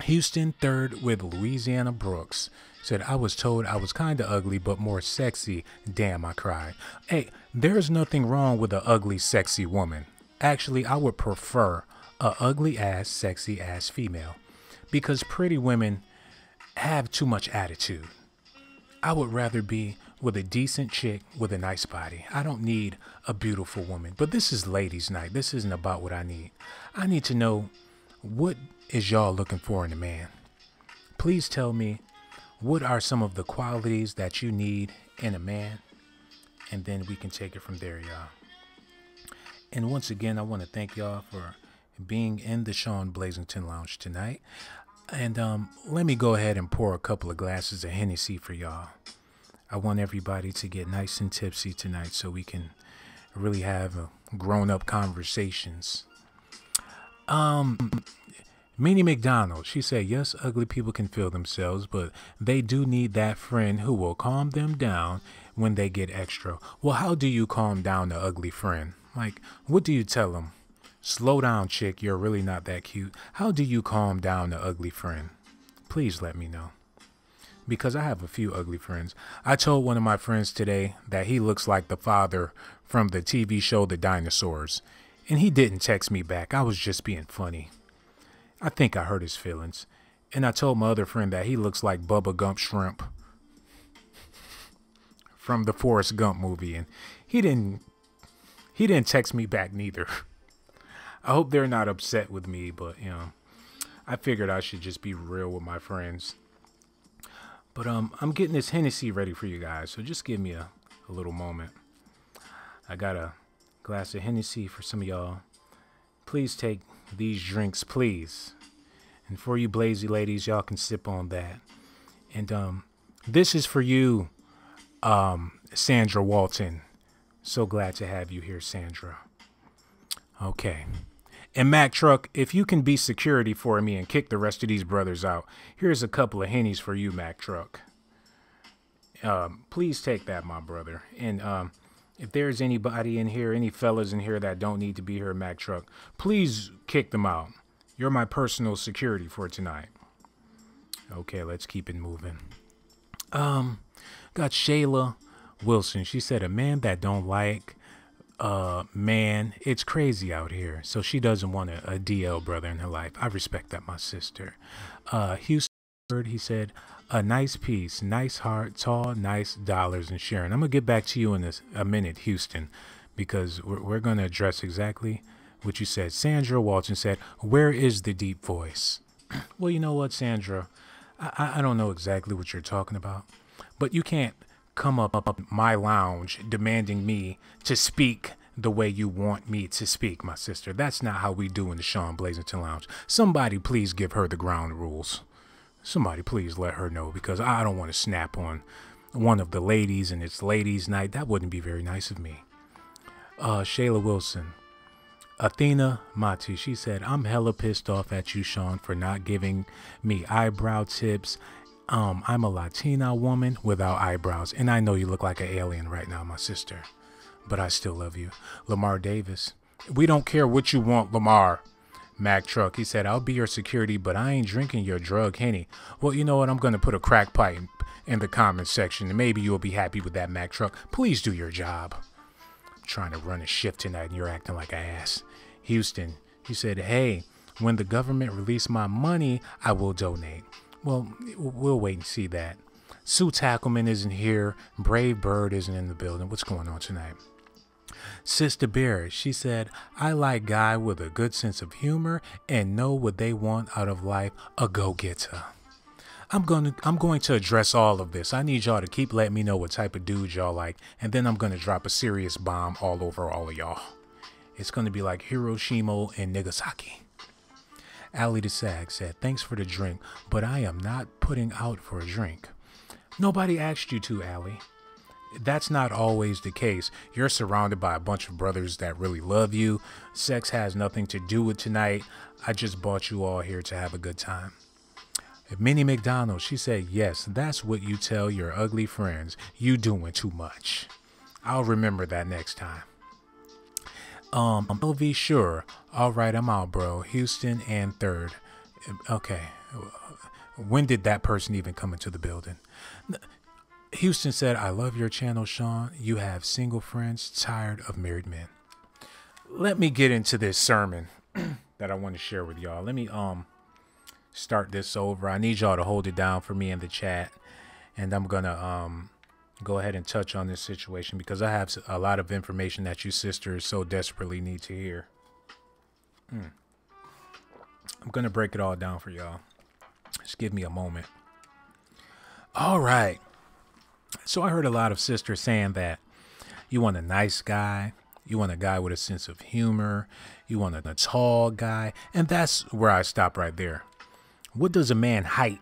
Houston third with Louisiana Brooks said, I was told I was kind of ugly, but more sexy. Damn, I cried. Hey, there's nothing wrong with an ugly, sexy woman. Actually, I would prefer a ugly ass, sexy ass female, because pretty women have too much attitude. I would rather be with a decent chick with a nice body. I don't need a beautiful woman. But this is ladies' night. This isn't about what I need. I need to know, what is y'all looking for in a man? Please tell me, what are some of the qualities that you need in a man? And then we can take it from there, y'all. And once again, I want to thank y'all for being in the Sean Blazington Lounge tonight. And let me go ahead and pour a couple of glasses of Hennessy for y'all. I want everybody to get nice and tipsy tonight so we can really have grown-up conversations. Minnie McDonald, she said, yes, ugly people can feel themselves, but they do need that friend who will calm them down when they get extra. Well, how do you calm down the ugly friend? Like, what do you tell them? Slow down, chick, you're really not that cute. How do you calm down the ugly friend? Please let me know. Because I have a few ugly friends. I told one of my friends today that he looks like the father from the TV show The Dinosaurs. And he didn't text me back. I was just being funny. I think I hurt his feelings. And I told my other friend that he looks like Bubba Gump Shrimp from the Forrest Gump movie. And he didn't text me back neither. I hope they're not upset with me, but, you know, I figured I should just be real with my friends. But I'm getting this Hennessy ready for you guys, so just give me a little moment. I got a glass of Hennessy for some of y'all. Please take these drinks, please. And for you blazy ladies, y'all can sip on that. And this is for you, Sandra Walton. So glad to have you here, Sandra. Okay. And Mac Truck, if you can be security for me and kick the rest of these brothers out, here's a couple of hennies for you, Mac Truck. Please take that, my brother. And if there's anybody in here, any fellas in here that don't need to be here, Mac Truck, please kick them out. You're my personal security for tonight. Okay, let's keep it moving. Got Shayla Wilson. She said, a man that don't like man, it's crazy out here. So she doesn't want a DL brother in her life. I respect that, my sister. Houston, he said, a nice piece, nice heart, tall, nice dollars and sharing. I'm gonna get back to you in a minute, Houston, because we're gonna address exactly what you said. Sandra Walton said, where is the deep voice? Well, you know what, Sandra, I don't know exactly what you're talking about, but you can't come up my lounge demanding me to speak the way you want me to speak, my sister. That's not how we do in the Sean Blazington Lounge. Somebody please give her the ground rules. Somebody please let her know, because I don't want to snap on one of the ladies and it's ladies' night. That wouldn't be very nice of me. Shayla Wilson. Athena Mati, she said, I'm hella pissed off at you, Sean, for not giving me eyebrow tips. I'm a Latina woman without eyebrows, and I know you look like an alien right now, my sister, but I still love you. Lamar Davis, we don't care what you want, Lamar. Mac Truck, he said, I'll be your security, but I ain't drinking your drug, Henny. Well, you know what? I'm going to put a crack pipe in the comments section, and maybe you'll be happy with that, Mac Truck. Please do your job. I'm trying to run a shift tonight, and you're acting like an ass. Houston, he said, hey, when the government release my money, I will donate. Well, we'll wait and see that. Sue Tackleman isn't here. Brave Bird isn't in the building. What's going on tonight? Sister Bear, she said, I like guy with a good sense of humor and know what they want out of life, a go-getter. I'm going to address all of this. I need y'all to keep letting me know what type of dude y'all like, and then I'm going to drop a serious bomb all over all of y'all. It's going to be like Hiroshima and Nagasaki. Allie the Sag said, thanks for the drink, but I am not putting out for a drink. Nobody asked you to, Allie. That's not always the case. You're surrounded by a bunch of brothers that really love you. Sex has nothing to do with tonight. I just brought you all here to have a good time. Minnie McDonald, she said, yes, that's what you tell your ugly friends. You doing too much. I'll remember that next time. LV, sure. All right, I'm out, bro. Houston and third. Okay. When did that person even come into the building? Houston said, I love your channel, Sean. You have single friends, tired of married men. Let me get into this sermon that I want to share with y'all. Let me start this over. I need y'all to hold it down for me in the chat. And I'm going to go ahead and touch on this situation because I have a lot of information that you sisters so desperately need to hear. I'm going to break it all down for y'all. Just give me a moment. All right. So I heard a lot of sisters saying that you want a nice guy, you want a guy with a sense of humor, you want a tall guy, and that's where I stop right there. What does a man's height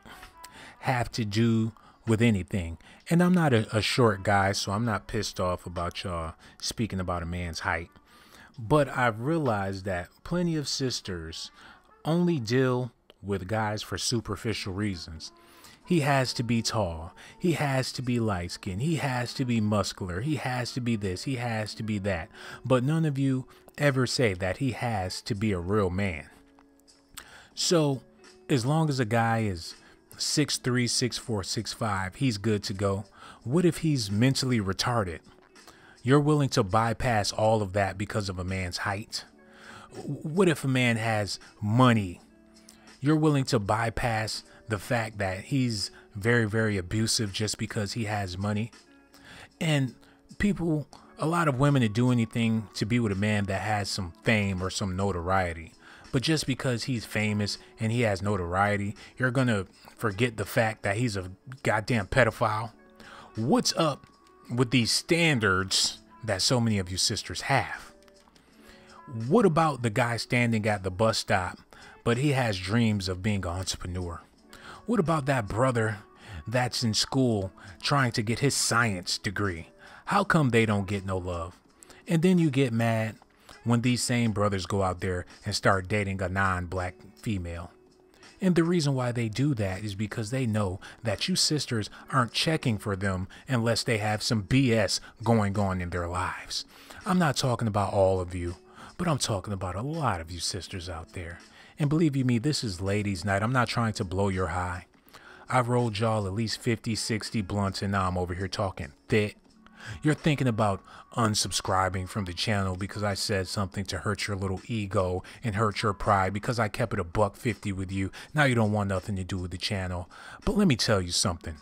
have to do with anything? And I'm not a short guy, so I'm not pissed off about y'all speaking about a man's height. But I've realized that plenty of sisters only deal with guys for superficial reasons. He has to be tall. He has to be light-skinned. He has to be muscular. He has to be this. He has to be that. But none of you ever say that he has to be a real man. So as long as a guy is 6'3", 6'4", 6'5", he's good to go. What if he's mentally retarded? You're willing to bypass all of that because of a man's height? What if a man has money? You're willing to bypass the fact that he's very, very abusive just because he has money? And people, a lot of women would do anything to be with a man that has some fame or some notoriety. But just because he's famous and he has notoriety, you're going to forget the fact that he's a goddamn pedophile? What's up with these standards that so many of you sisters have? What about the guy standing at the bus stop, but he has dreams of being an entrepreneur? What about that brother that's in school trying to get his science degree? How come they don't get no love? And then you get mad when these same brothers go out there and start dating a non-black female. And the reason why they do that is because they know that you sisters aren't checking for them unless they have some BS going on in their lives. I'm not talking about all of you, but I'm talking about a lot of you sisters out there. And believe you me, this is ladies' night. I'm not trying to blow your high. I've rolled y'all at least 50, 60 blunts, and now I'm over here talking thick. You're thinking about unsubscribing from the channel because I said something to hurt your little ego and hurt your pride because I kept it $1.50 with you. Now you don't want nothing to do with the channel. But let me tell you something.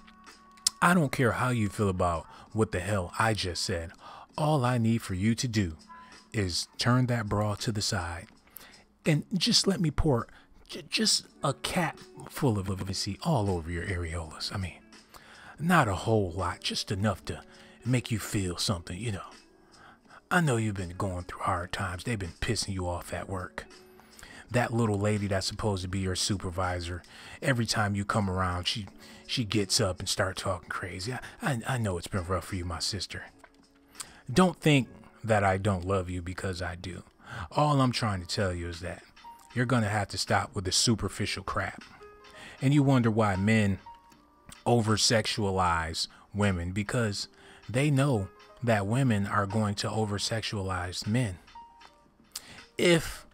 I don't care how you feel about what the hell I just said. All I need for you to do is turn that bra to the side and just let me pour just a cap full of vitamin all over your areolas. I mean, not a whole lot, just enough to make you feel something, you know. I know you've been going through hard times. They've been pissing you off at work. That little lady that's supposed to be your supervisor, every time you come around, she gets up and starts talking crazy. I know it's been rough for you, my sister. Don't think that I don't love you, because I do. All I'm trying to tell you is that you're going to have to stop with the superficial crap. And you wonder why men over-sexualize women, because they know that women are going to over-sexualize men. If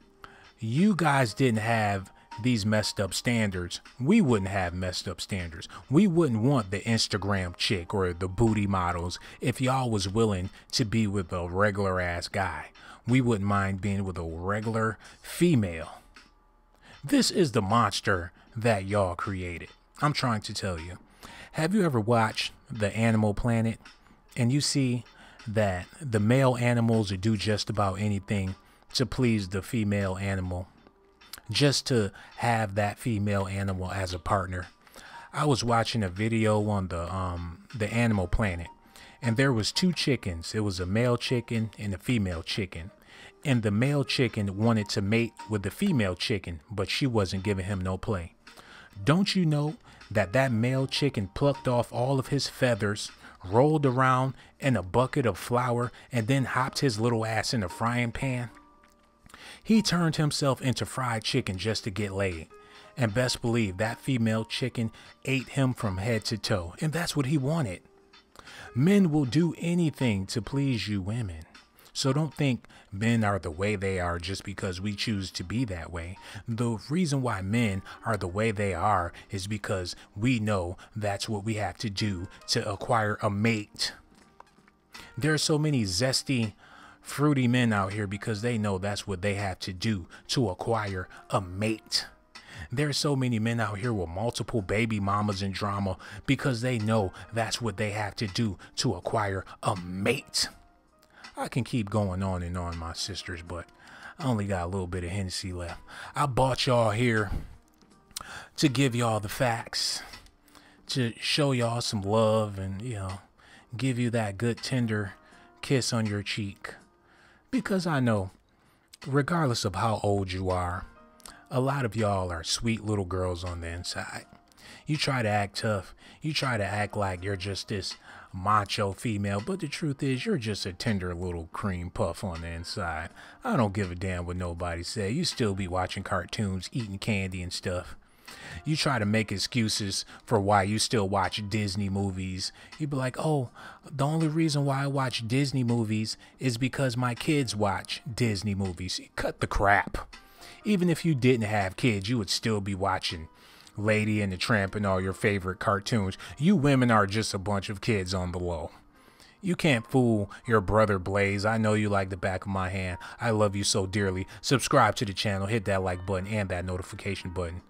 you guys didn't have these messed up standards, we wouldn't have messed up standards. We wouldn't want the Instagram chick or the booty models if y'all was willing to be with a regular ass guy. We wouldn't mind being with a regular female. This is the monster that y'all created. I'm trying to tell you. Have you ever watched the Animal Planet and you see that the male animals do just about anything to please the female animal, just to have that female animal as a partner? I was watching a video on the Animal Planet, and there was two chickens. It was a male chicken and a female chicken. And the male chicken wanted to mate with the female chicken, but she wasn't giving him no play. Don't you know that that male chicken plucked off all of his feathers, rolled around in a bucket of flour, and then hopped his little ass in a frying pan? He turned himself into fried chicken just to get laid. And best believe that female chicken ate him from head to toe. And that's what he wanted. Men will do anything to please you women. So don't think men are the way they are just because we choose to be that way. The reason why men are the way they are is because we know that's what we have to do to acquire a mate. There are so many zesty, fruity men out here because they know that's what they have to do to acquire a mate. There are so many men out here with multiple baby mamas and drama because they know that's what they have to do to acquire a mate. I can keep going on and on, my sisters, but I only got a little bit of Hennessy left. I bought y'all here to give y'all the facts, to show y'all some love and, you know, give you that good tender kiss on your cheek. Because I know, regardless of how old you are, a lot of y'all are sweet little girls on the inside. You try to act tough. You try to act like you're just this macho female, but the truth is you're just a tender little cream puff on the inside. I don't give a damn what nobody say. You still be watching cartoons, eating candy and stuff. You try to make excuses for why you still watch Disney movies. You be like, oh, the only reason why I watch Disney movies is because my kids watch Disney movies. Cut the crap. Even if you didn't have kids, you would still be watching Lady and the Tramp and all your favorite cartoons. You women are just a bunch of kids on the low. You can't fool your brother Blaze. I know you like the back of my hand. I love you so dearly. Subscribe to the channel, hit that like button and that notification button.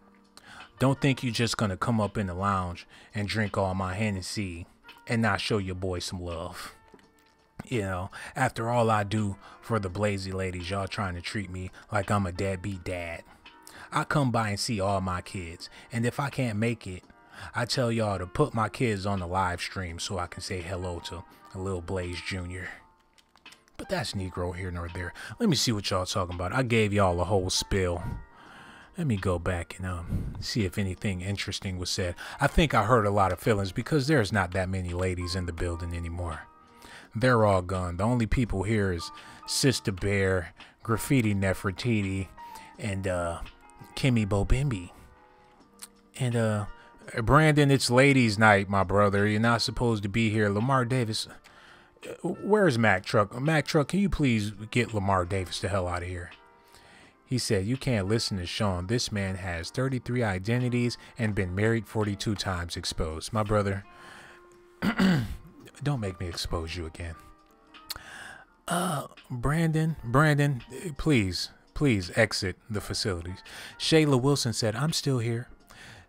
Don't think you're just gonna come up in the lounge and drink all my Hennessy and not show your boy some love. You know, after all I do for the Blazy ladies, y'all trying to treat me like I'm a deadbeat dad. I come by and see all my kids, and if I can't make it, I tell y'all to put my kids on the live stream so I can say hello to a little Blaze Jr. But that's Negro here nor there. Let me see what y'all talking about. I gave y'all a whole spill. Let me go back and see if anything interesting was said. I think I hurt a lot of feelings because there's not that many ladies in the building anymore. They're all gone. The only people here is Sister Bear, Graffiti Nefertiti, and Kimmy Bobimbi. And Brandon, it's ladies' night, my brother. You're not supposed to be here. Lamar Davis, where's Mac Truck? Mac Truck, can you please get Lamar Davis the hell out of here? He said, you can't listen to Sean. This man has 33 identities and been married 42 times. Exposed. My brother, don't make me expose you again. Brandon, please exit the facilities. Shayla Wilson said, I'm still here.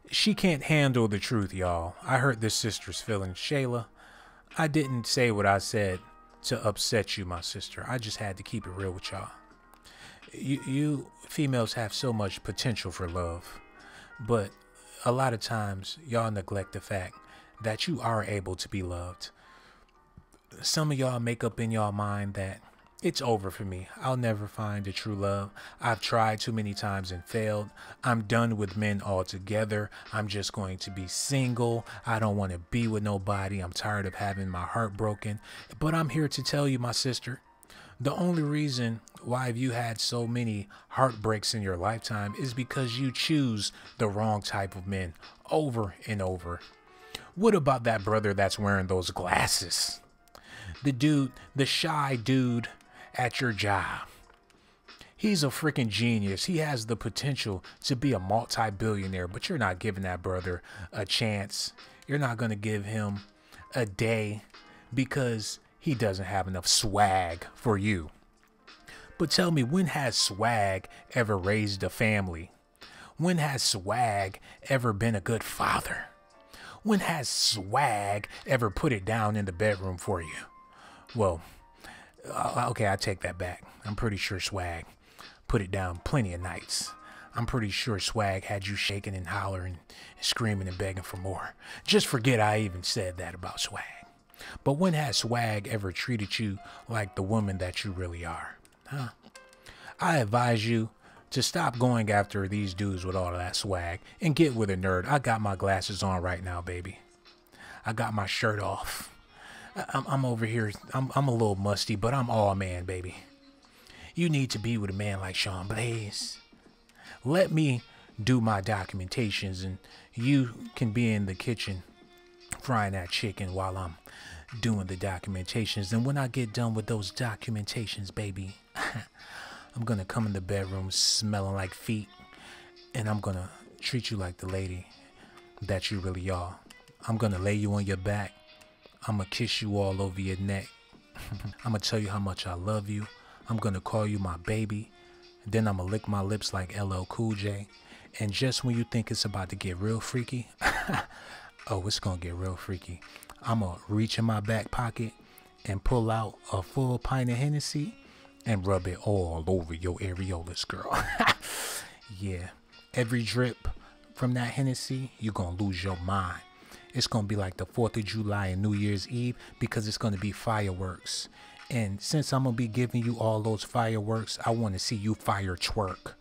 She can't handle the truth, y'all. I hurt this sister's feelings. Shayla, I didn't say what I said to upset you, my sister. I just had to keep it real with y'all. You females have so much potential for love, but a lot of times y'all neglect the fact that you are able to be loved. Some of y'all make up in y'all mind that it's over for me. I'll never find a true love. I've tried too many times and failed. I'm done with men altogether. I'm just going to be single. I don't want to be with nobody. I'm tired of having my heart broken. But I'm here to tell you, my sister, the only reason why you had so many heartbreaks in your lifetime is because you choose the wrong type of men over and over. What about that brother that's wearing those glasses? The shy dude at your job. He's a freaking genius. He has the potential to be a multi-billionaire, but you're not giving that brother a chance. You're not going to give him a day because he doesn't have enough swag for you. But tell me, when has swag ever raised a family? When has swag ever been a good father? When has swag ever put it down in the bedroom for you? Well, okay, I take that back. I'm pretty sure swag put it down plenty of nights. I'm pretty sure swag had you shaking and hollering and screaming and begging for more. Just forget I even said that about swag. But when has swag ever treated you like the woman that you really are? Huh? I advise you to stop going after these dudes with all of that swag and get with a nerd. I got my glasses on right now, baby. I got my shirt off. I'm over here. I'm a little musty, but I'm all man, baby. You need to be with a man like Sean Blaze. Let me do my documentations and you can be in the kitchen frying that chicken while I'm doing the documentations. And when I get done with those documentations, baby, I'm gonna come in the bedroom smelling like feet, and I'm gonna treat you like the lady that you really are. I'm gonna lay you on your back. I'm gonna kiss you all over your neck. I'm gonna tell you how much I love you. I'm gonna call you my baby. Then I'm gonna lick my lips like LL Cool J. And just when you think it's about to get real freaky, oh, it's gonna get real freaky. I'm gonna reach in my back pocket and pull out a full pint of Hennessy and rub it all over your areolas, girl. Yeah, every drip from that Hennessy, you're gonna lose your mind. It's gonna be like the 4th of July and New Year's Eve because it's gonna be fireworks. And since I'm gonna be giving you all those fireworks, I wanna see you fire twerk.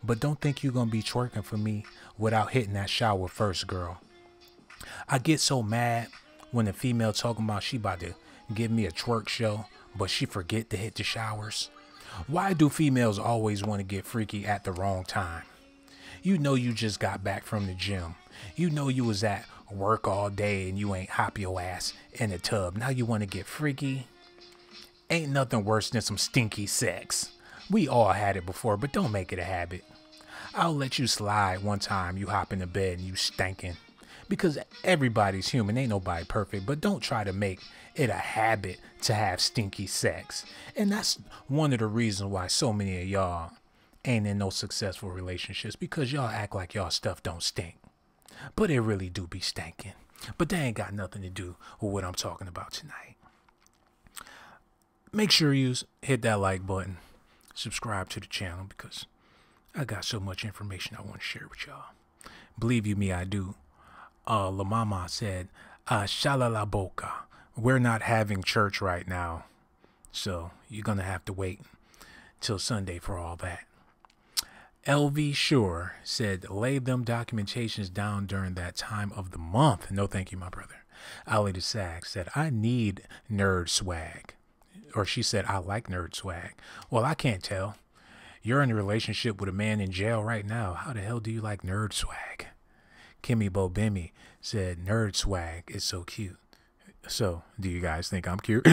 But don't think you're gonna be twerking for me without hitting that shower first, girl. I get so mad when a female talking about she about to give me a twerk show, but she forget to hit the showers. Why do females always want to get freaky at the wrong time? You know you just got back from the gym. You know you was at work all day and you ain't hop your ass in the tub. Now you want to get freaky? Ain't nothing worse than some stinky sex. We all had it before, but don't make it a habit. I'll let you slide one time you hop in the bed and you stinking. Because everybody's human, ain't nobody perfect, but don't try to make it a habit to have stinky sex. And that's one of the reasons why so many of y'all ain't in no successful relationships, because y'all act like y'all stuff don't stink. But it really do be stinking. But they ain't got nothing to do with what I'm talking about tonight. Make sure you hit that like button, subscribe to the channel, because I got so much information I want to share with y'all. Believe you me, I do. La Mama said, shalala boca. We're not having church right now, so you're going to have to wait till Sunday for all that. LV Shore said, lay them documentations down during that time of the month. No, thank you, my brother. Ali the Sag said, I need nerd swag. Or she said, I like nerd swag. Well, I can't tell. You're in a relationship with a man in jail right now. How the hell do you like nerd swag? Kimmy Bobemi said, nerd swag is so cute. So, do you guys think I'm cute?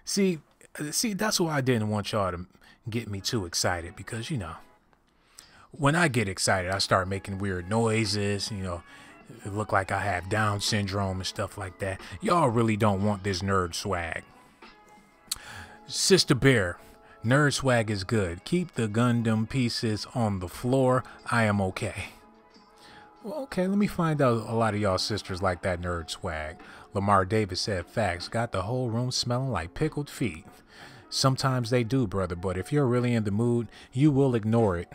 See, that's why I didn't want y'all to get me too excited, because, you know, when I get excited, I start making weird noises, you know, it look like I have Down syndrome and stuff like that. Y'all really don't want this nerd swag. Sister Bear, nerd swag is good. Keep the Gundam pieces on the floor. I am okay. Well, okay, let me find out a lot of y'all sisters like that nerd swag. Lamar Davis said, facts, got the whole room smelling like pickled feet. Sometimes they do, brother, but if you're really in the mood, you will ignore it.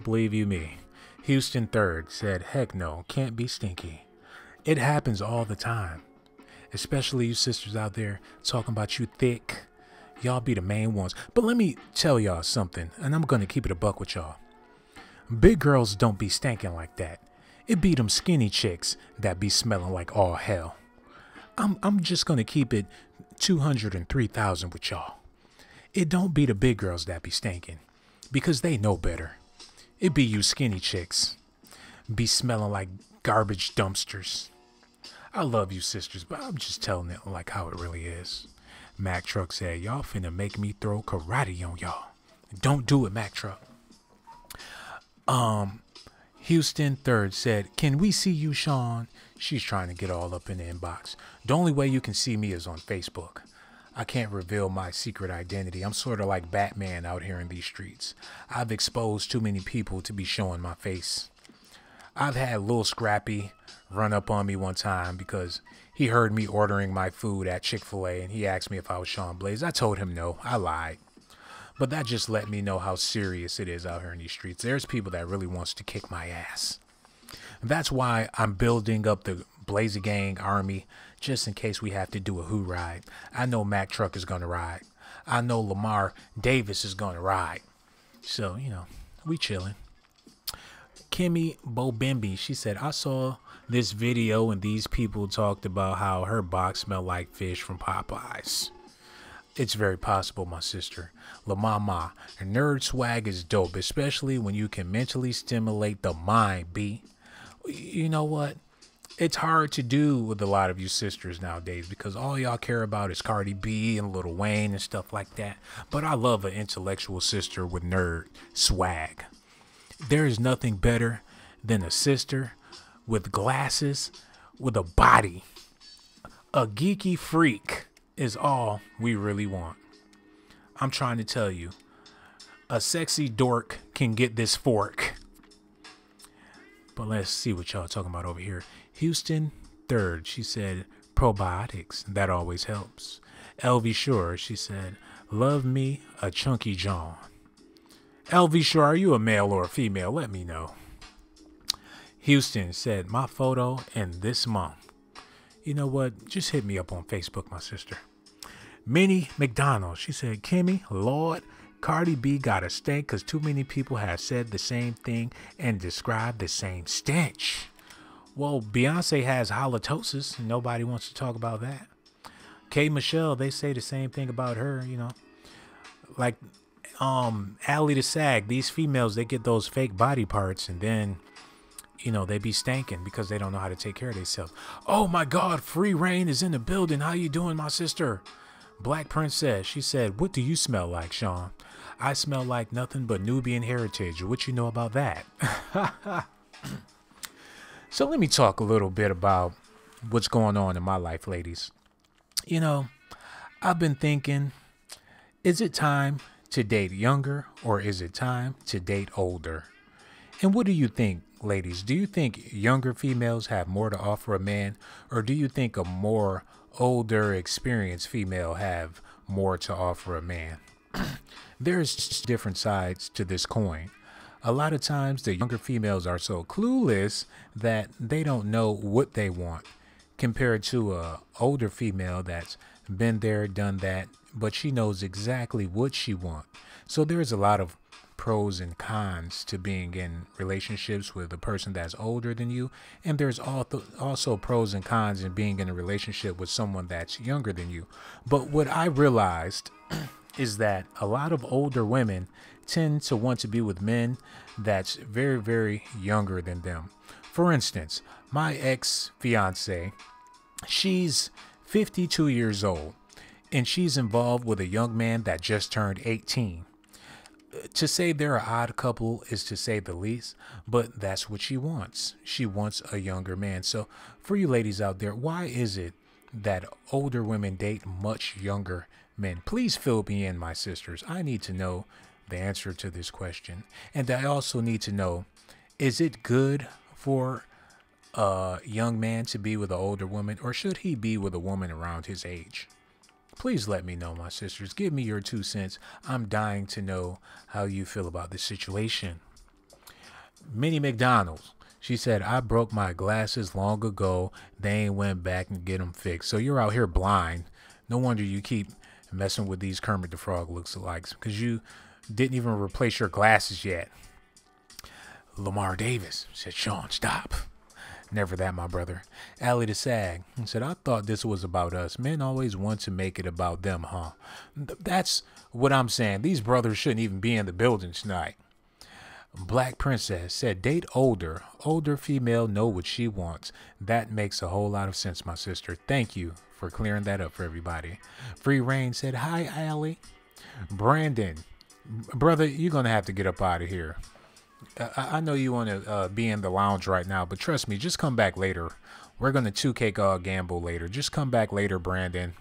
Believe you me. Houston Third said, heck no, can't be stinky. It happens all the time. Especially you sisters out there talking about you thick. Y'all be the main ones. But let me tell y'all something, and I'm going to keep it a buck with y'all. Big girls don't be stinking like that. It be them skinny chicks that be smelling like all hell. I'm just going to keep it 203,000 with y'all. It don't be the big girls that be stinking, because they know better. It be you skinny chicks. Be smelling like garbage dumpsters. I love you sisters, but I'm just telling it like how it really is. Mac Truck said, y'all finna make me throw karate on y'all. Don't do it, Mac Truck. Houston Third said, can we see you, Sean? She's trying to get all up in the inbox. The only way you can see me is on Facebook. I can't reveal my secret identity. I'm sort of like Batman out here in these streets. I've exposed too many people to be showing my face. I've had Lil Scrappy run up on me one time because he heard me ordering my food at Chick-fil-A and he asked me if I was Sean Blaze. I told him no. I lied. But that just let me know how serious it is out here in these streets. There's people that really wants to kick my ass. That's why I'm building up the Blazer Gang army just in case we have to do a who ride. I know Mac Truck is going to ride. I know Lamar Davis is going to ride. So, you know, we chilling. Kimmy Bobembe, she said, I saw this video and these people talked about how her box smelled like fish from Popeyes. It's very possible, my sister. La Mama, nerd swag is dope, especially when you can mentally stimulate the mind, B. You know what? It's hard to do with a lot of you sisters nowadays because all y'all care about is Cardi B and Lil Wayne and stuff like that. But I love an intellectual sister with nerd swag. There is nothing better than a sister with glasses, with a body. A geeky freak is all we really want. I'm trying to tell you, a sexy dork can get this fork. But let's see what y'all talking about over here. Houston Third, she said, probiotics, that always helps. LV Shore, she said, love me a chunky John. LV Shore, are you a male or a female? Let me know. Houston said, my photo in this month. You know what? Just hit me up on Facebook, my sister. Minnie McDonald, she said, Kimmy, Lord, Cardi B got a stink because too many people have said the same thing and described the same stench. Well, Beyonce has halitosis. Nobody wants to talk about that. K. Michelle, they say the same thing about her, you know. Like, Allie the Sag, these females, they get those fake body parts and then, you know, they be stanking because they don't know how to take care of themselves. Oh my God, Free Reign is in the building. How you doing, my sister? Black Princess, she said, what do you smell like, Sean? I smell like nothing but Nubian heritage. What you know about that? So let me talk a little bit about what's going on in my life, ladies. You know, I've been thinking, is it time to date younger or is it time to date older? And what do you think, ladies? Do you think younger females have more to offer a man, or do you think a more older, experienced female have more to offer a man? There's different sides to this coin. A lot of times the younger females are so clueless that they don't know what they want compared to a older female that's been there, done that, but she knows exactly what she wants. So there's a lot of pros and cons to being in relationships with a person that's older than you, and there's also pros and cons in being in a relationship with someone that's younger than you. But what I realized is that a lot of older women tend to want to be with men that's very, very younger than them. For instance, my ex-fiance, she's 52 years old, and she's involved with a young man that just turned 18. To say they're an odd couple is to say the least, but that's what she wants. She wants a younger man. So for you ladies out there, why is it that older women date much younger men? Please fill me in, my sisters. I need to know the answer to this question. And I also need to know, is it good for a young man to be with an older woman, or should he be with a woman around his age? Please let me know, my sisters. Give me your 2 cents. I'm dying to know how you feel about this situation. Minnie McDonald's. She said, I broke my glasses long ago. They ain't went back and get them fixed. So you're out here blind. No wonder you keep messing with these Kermit the Frog looks-alikes, because you didn't even replace your glasses yet. Lamar Davis said, Sean, stop. Never that, my brother. Allie the Sag said, I thought this was about us. Men always want to make it about them, huh? That's what I'm saying. These brothers shouldn't even be in the building tonight. Black Princess said, date older. Older female know what she wants. That makes a whole lot of sense, my sister. Thank you for clearing that up for everybody. Free Rain said, hi, Allie. Brandon, brother, you're going to have to get up out of here. I know you want to be in the lounge right now, but trust me, just come back later. We're going to 2K gamble later. Just come back later, Brandon.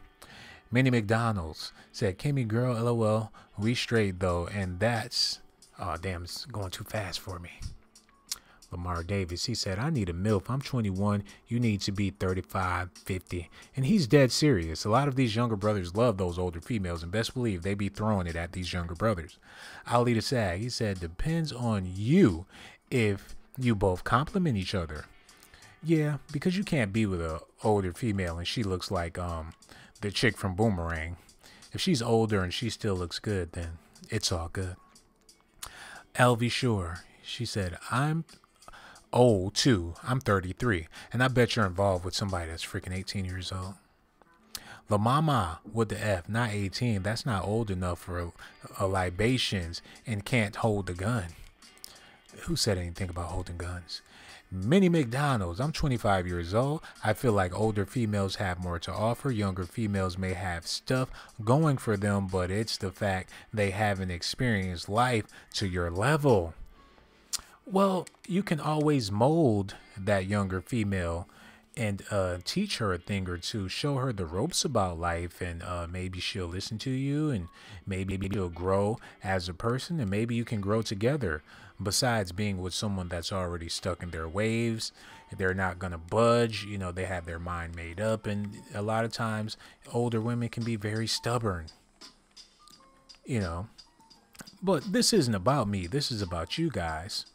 Minnie McDonald's said, Kimmy girl, LOL, we straight though, and that's, oh damn, it's going too fast for me. Lamar Davis, he said, I need a MILF. I'm 21. You need to be 35, 50. And he's dead serious. A lot of these younger brothers love those older females, and best believe they be throwing it at these younger brothers. Ali the Sag, he said, depends on you if you both compliment each other. Yeah, because you can't be with an older female and she looks like the chick from Boomerang. If she's older and she still looks good, then it's all good. Elvie Shore, she said, I'm old too. I'm 33, and I bet you're involved with somebody that's freaking 18 years old. La Mama with the F, not 18. That's not old enough for a libations and can't hold a gun. Who said anything about holding guns? Minnie McDonald's, I'm 25 years old. I feel like older females have more to offer. Younger females may have stuff going for them, but it's the fact they haven't experienced life to your level. Well, you can always mold that younger female and teach her a thing or two, show her the ropes about life, and maybe she'll listen to you, and maybe you'll grow as a person, and maybe you can grow together. Besides being with someone that's already stuck in their waves, they're not going to budge, you know, they have their mind made up, and a lot of times older women can be very stubborn, you know. But this isn't about me, this is about you guys.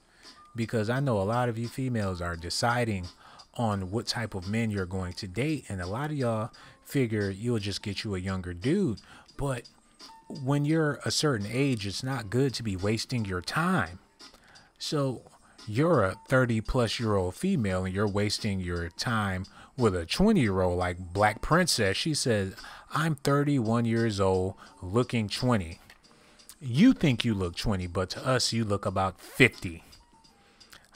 Because I know a lot of you females are deciding on what type of men you're going to date. And a lot of y'all figure you'll just get you a younger dude. But when you're a certain age, it's not good to be wasting your time. So you're a 30-plus-year-old female and you're wasting your time with a 20-year-old like Black Princess. She said, I'm 31 years old looking 20. You think you look 20, but to us, you look about 50.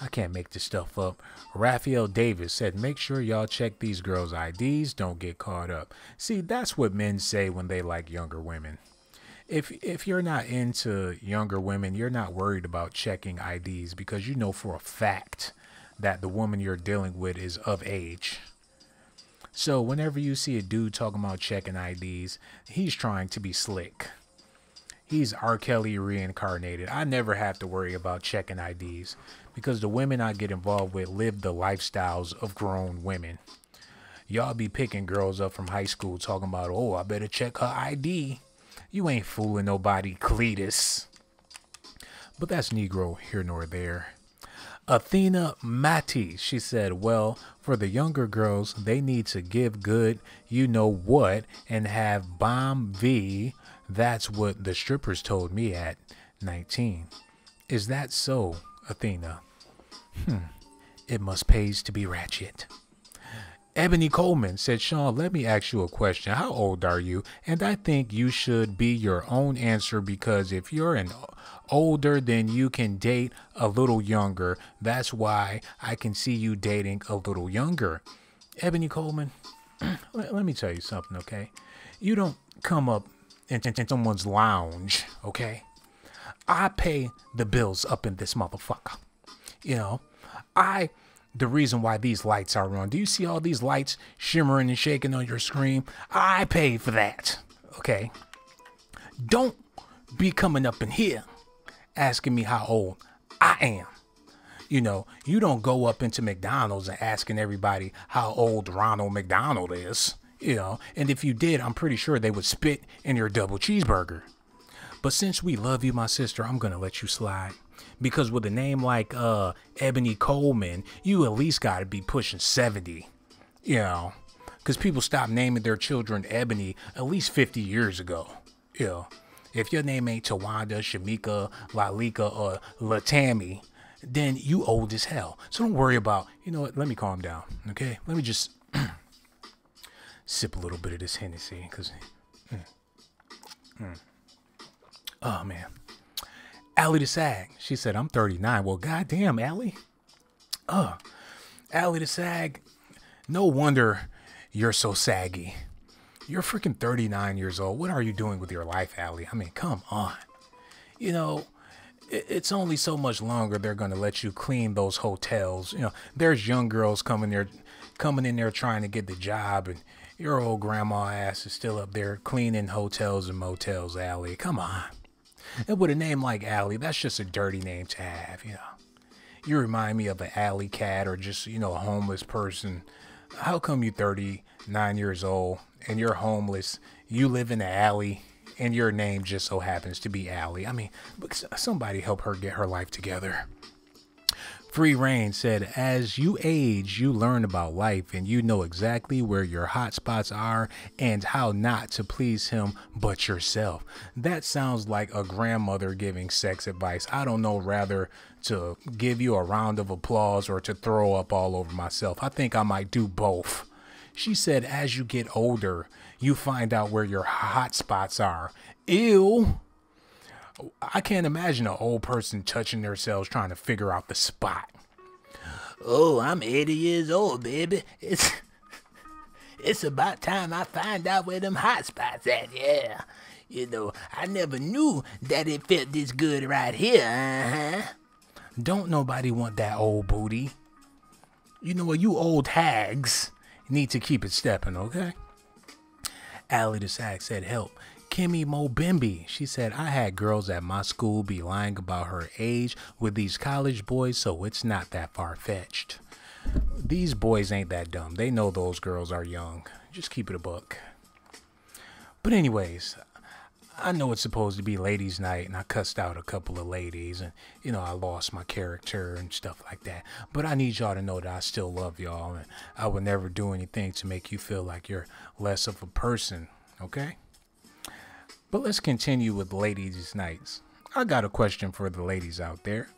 I can't make this stuff up. Raphael Davis said, make sure y'all check these girls' IDs. Don't get caught up. See, that's what men say when they like younger women. If you're not into younger women, you're not worried about checking IDs because you know for a fact that the woman you're dealing with is of age. So whenever you see a dude talking about checking IDs, he's trying to be slick. He's R. Kelly reincarnated. I never have to worry about checking IDs because the women I get involved with live the lifestyles of grown women. Y'all be picking girls up from high school talking about, oh, I better check her ID. You ain't fooling nobody, Cletus. But that's Negro here nor there. Athena Matty, she said, well, for the younger girls, they need to give good, you know what, and have bomb V. That's what the strippers told me at 19. Is that so, Athena? It must pays to be ratchet. Ebony Coleman said, Sean, let me ask you a question. How old are you? And I think you should be your own answer, because if you're an older, then you can date a little younger. That's why I can see you dating a little younger. Ebony Coleman, let me tell you something, okay? You don't come up in someone's lounge, okay? I pay the bills up in this motherfucker. You know, the reason why these lights are on. Do you see all these lights shimmering and shaking on your screen? I pay for that, okay? Don't be coming up in here asking me how old I am. You know, you don't go up into McDonald's and asking everybody how old Ronald McDonald is, you know, and if you did, I'm pretty sure they would spit in your double cheeseburger. But since we love you, my sister, I'm going to let you slide. Because with a name like Ebony Coleman, you at least got to be pushing 70, you know, because people stopped naming their children Ebony at least 50 years ago, you know. If your name ain't Tawanda, Shamika, Lalika, or Latami, then you old as hell. So don't worry about, you know what, let me calm down, okay? Let me just sip a little bit of this Hennessy, because, oh, man. Allie the Sag, she said, I'm 39. Well, goddamn, Allie. Allie the Sag, no wonder you're so saggy. You're freaking 39 years old. What are you doing with your life, Allie? I mean, come on. You know, it's only so much longer they're going to let you clean those hotels. You know, there's young girls coming in there trying to get the job, and your old grandma ass is still up there cleaning hotels and motels, Allie. Come on. And with a name like Allie, that's just a dirty name to have, you know. You remind me of an alley cat, or just, you know, a homeless person. How come you're 39 years old and you're homeless? You live in an alley and your name just so happens to be Allie. I mean, somebody help her get her life together. Free Reign said, as you age, you learn about life and you know exactly where your hot spots are and how not to please him but yourself. That sounds like a grandmother giving sex advice. I don't know, rather to give you a round of applause or to throw up all over myself. I think I might do both. She said, as you get older, you find out where your hot spots are. Ew. I can't imagine an old person touching themselves trying to figure out the spot. Oh, I'm 80 years old, baby. It's about time I find out where them hot spots at, yeah. You know, I never knew that it felt this good right here, Don't nobody want that old booty. You know what, you old hags need to keep it stepping, okay? Allie the Sag said, help. Kimmy Mobimbi, she said, I had girls at my school be lying about her age with these college boys, so it's not that far-fetched. These boys ain't that dumb. They know those girls are young. Just keep it a buck. But anyways, I know it's supposed to be ladies' night, and I cussed out a couple of ladies, and, you know, I lost my character and stuff like that. But I need y'all to know that I still love y'all, and I would never do anything to make you feel like you're less of a person, okay? But let's continue with ladies' nights. I got a question for the ladies out there.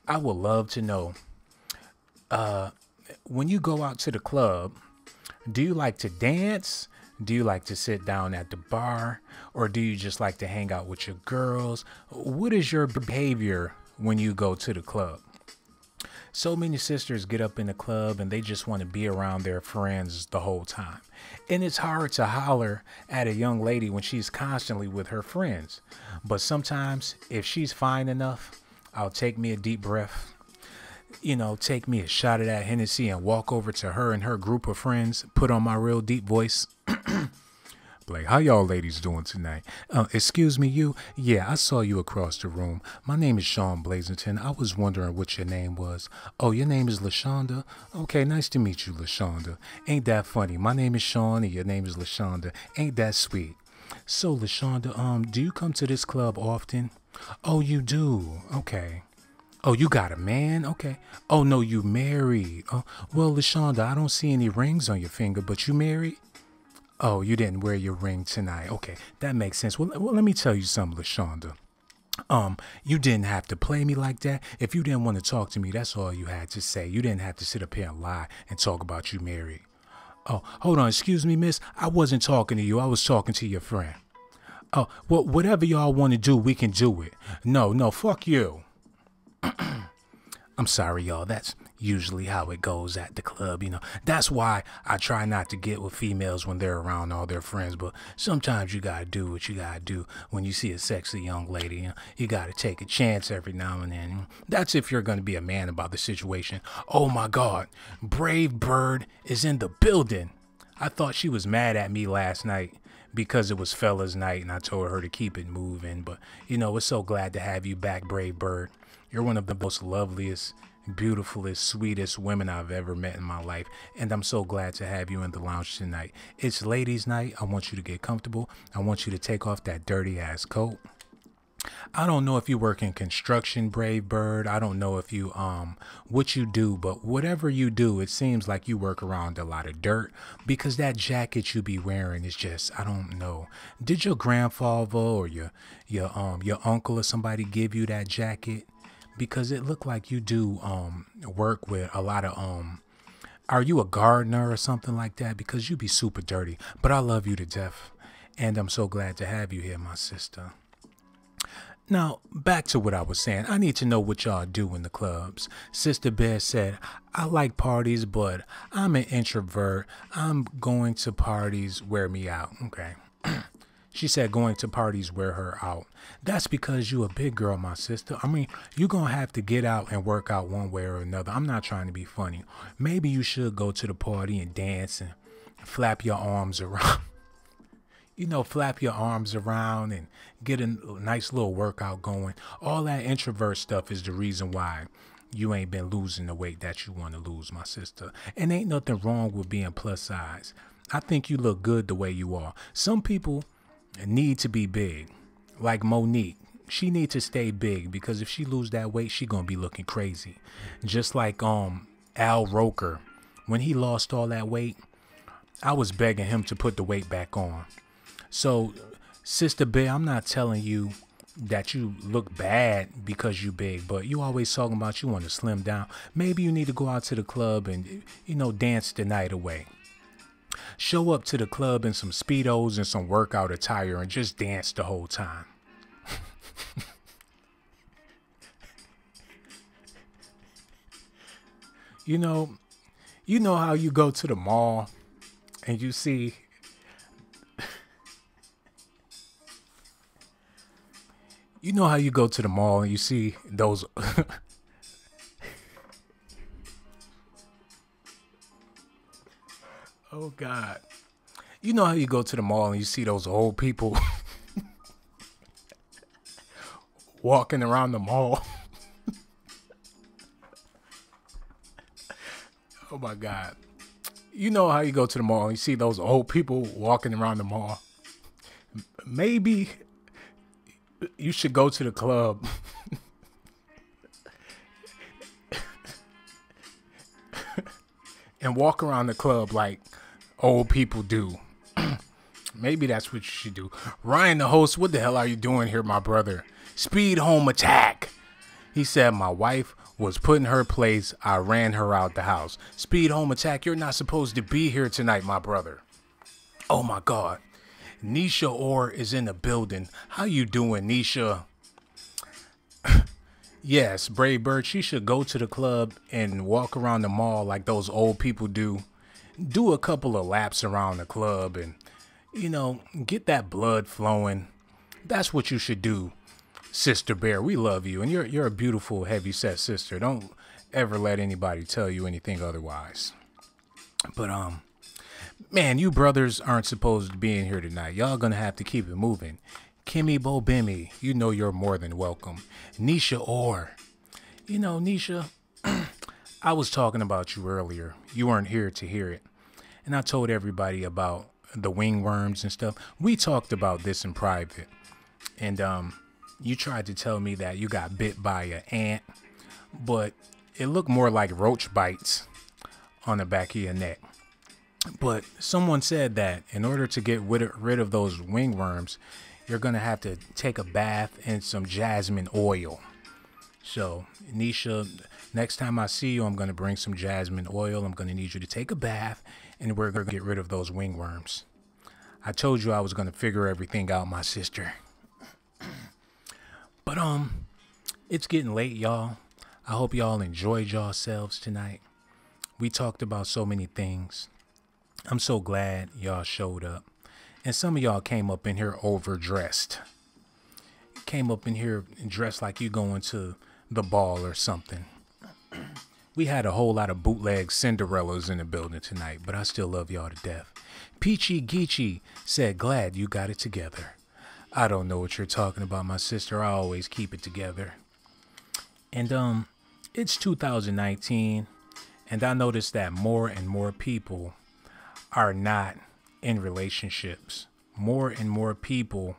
I would love to know, when you go out to the club, do you like to dance? Do you like to sit down at the bar? Or do you just like to hang out with your girls? What is your behavior when you go to the club? So many sisters get up in the club and they just want to be around their friends the whole time. And it's hard to holler at a young lady when she's constantly with her friends. But sometimes, if she's fine enough, I'll take me a deep breath, you know, take me a shot of that Hennessy and walk over to her and her group of friends, put on my real deep voice. Like, how y'all ladies doing tonight? Excuse me, you? Yeah, I saw you across the room. My name is Sean Blazington. I was wondering what your name was. Oh, your name is LaShonda? Okay, nice to meet you, LaShonda. Ain't that funny? My name is Sean and your name is LaShonda. Ain't that sweet? So, LaShonda, do you come to this club often? Oh, you do? Okay. Oh, you got a man? Okay. Oh, no, you married. Oh, well, LaShonda, I don't see any rings on your finger, but you married? Oh, you didn't wear your ring tonight. Okay, that makes sense. Well, let me tell you something, LaShonda. You didn't have to play me like that. If you didn't want to talk to me, that's all you had to say. You didn't have to sit up here and lie and talk about you married. Oh, hold on, excuse me, miss. I wasn't talking to you. I was talking to your friend. Oh, well, whatever y'all want to do, we can do it. No, no, fuck you. I'm sorry, y'all. That's usually how it goes at the club, you know. That's why I try not to get with females when they're around all their friends. But sometimes you gotta do what you gotta do when you see a sexy young lady. You know, you gotta take a chance every now and then. That's if you're gonna be a man about the situation. Oh my God, Brave Bird is in the building. I thought she was mad at me last night because it was fellas night and I told her to keep it moving. But, you know, we're so glad to have you back, Brave Bird. You're one of the most loveliest, beautifulest, sweetest women I've ever met in my life. And I'm so glad to have you in the lounge tonight. It's ladies' night. I want you to get comfortable. I want you to take off that dirty ass coat. I don't know if you work in construction, Brave Bird. I don't know if you what you do, but whatever you do, it seems like you work around a lot of dirt because that jacket you be wearing is just, I don't know. Did your grandfather or your uncle or somebody give you that jacket? Because it looked like you do work with a lot of are you a gardener or something like that? Because you be super dirty. But I love you to death. And I'm so glad to have you here, my sister. Now, back to what I was saying. I need to know what y'all do in the clubs. Sister Bear said, I like parties, but I'm an introvert. I'm going to parties wear me out. Okay. She said going to parties wear her out. That's because you a big girl, my sister. I mean, you're going to have to get out and work out one way or another. I'm not trying to be funny. Maybe you should go to the party and dance and flap your arms around. You know, flap your arms around and get a nice little workout going. All that introvert stuff is the reason why you ain't been losing the weight that you want to lose, my sister. And ain't nothing wrong with being plus size. I think you look good the way you are. Some people need to be big, like Monique. She needs to stay big because if she lose that weight, she gonna be looking crazy. Just like Al Roker, when he lost all that weight, I was begging him to put the weight back on. So, Sister Bear, I'm not telling you that you look bad because you big, but you always talking about you want to slim down. Maybe you need to go out to the club and, you know, dance the night away. Show up to the club in some Speedos and some workout attire and just dance the whole time. You know how you go to the mall and you see you know how you go to the mall and you see those oh God. You know how you go to the mall and you see those old people walking around the mall. Oh my God. You know how you go to the mall and you see those old people walking around the mall. Maybe you should go to the club and walk around the club like old people do. Maybe that's what you should do. Ryan, the host, what the hell are you doing here, my brother? Speed home attack. He said my wife was put in her place. I ran her out the house. Speed home attack. You're not supposed to be here tonight, my brother. Oh my God. Nisha Orr is in the building. How you doing, Nisha? Yes, Brave Bird, she should go to the club and walk around the mall like those old people do. Do a couple of laps around the club and, you know, get that blood flowing. That's what you should do, Sister Bear. We love you, and you're a beautiful, heavy-set sister. Don't ever let anybody tell you anything otherwise. But, man, you brothers aren't supposed to be in here tonight. Y'all gonna have to keep it moving. Kimmy Bo Bimmy, you know you're more than welcome. Nisha Orr. You know, Nisha, I was talking about you earlier. You weren't here to hear it. And I told everybody about the wingworms and stuff. We talked about this in private. And you tried to tell me that you got bit by an ant. But it looked more like roach bites on the back of your neck. But someone said that in order to get rid of those wingworms, you're going to have to take a bath in some jasmine oil. So, Nisha, next time I see you, I'm going to bring some jasmine oil. I'm going to need you to take a bath, and we're going to get rid of those wingworms. I told you I was going to figure everything out, my sister. But, it's getting late, y'all. I hope y'all enjoyed yourselves tonight. We talked about so many things. I'm so glad y'all showed up. And some of y'all came up in here overdressed. Came up in here dressed like you going to the ball or something. We had a whole lot of bootleg Cinderellas in the building tonight, but I still love y'all to death. Peachy Geechy said, glad you got it together. I don't know what you're talking about, my sister. I always keep it together. And it's 2019, and I noticed that more and more people are not in relationships. More and more people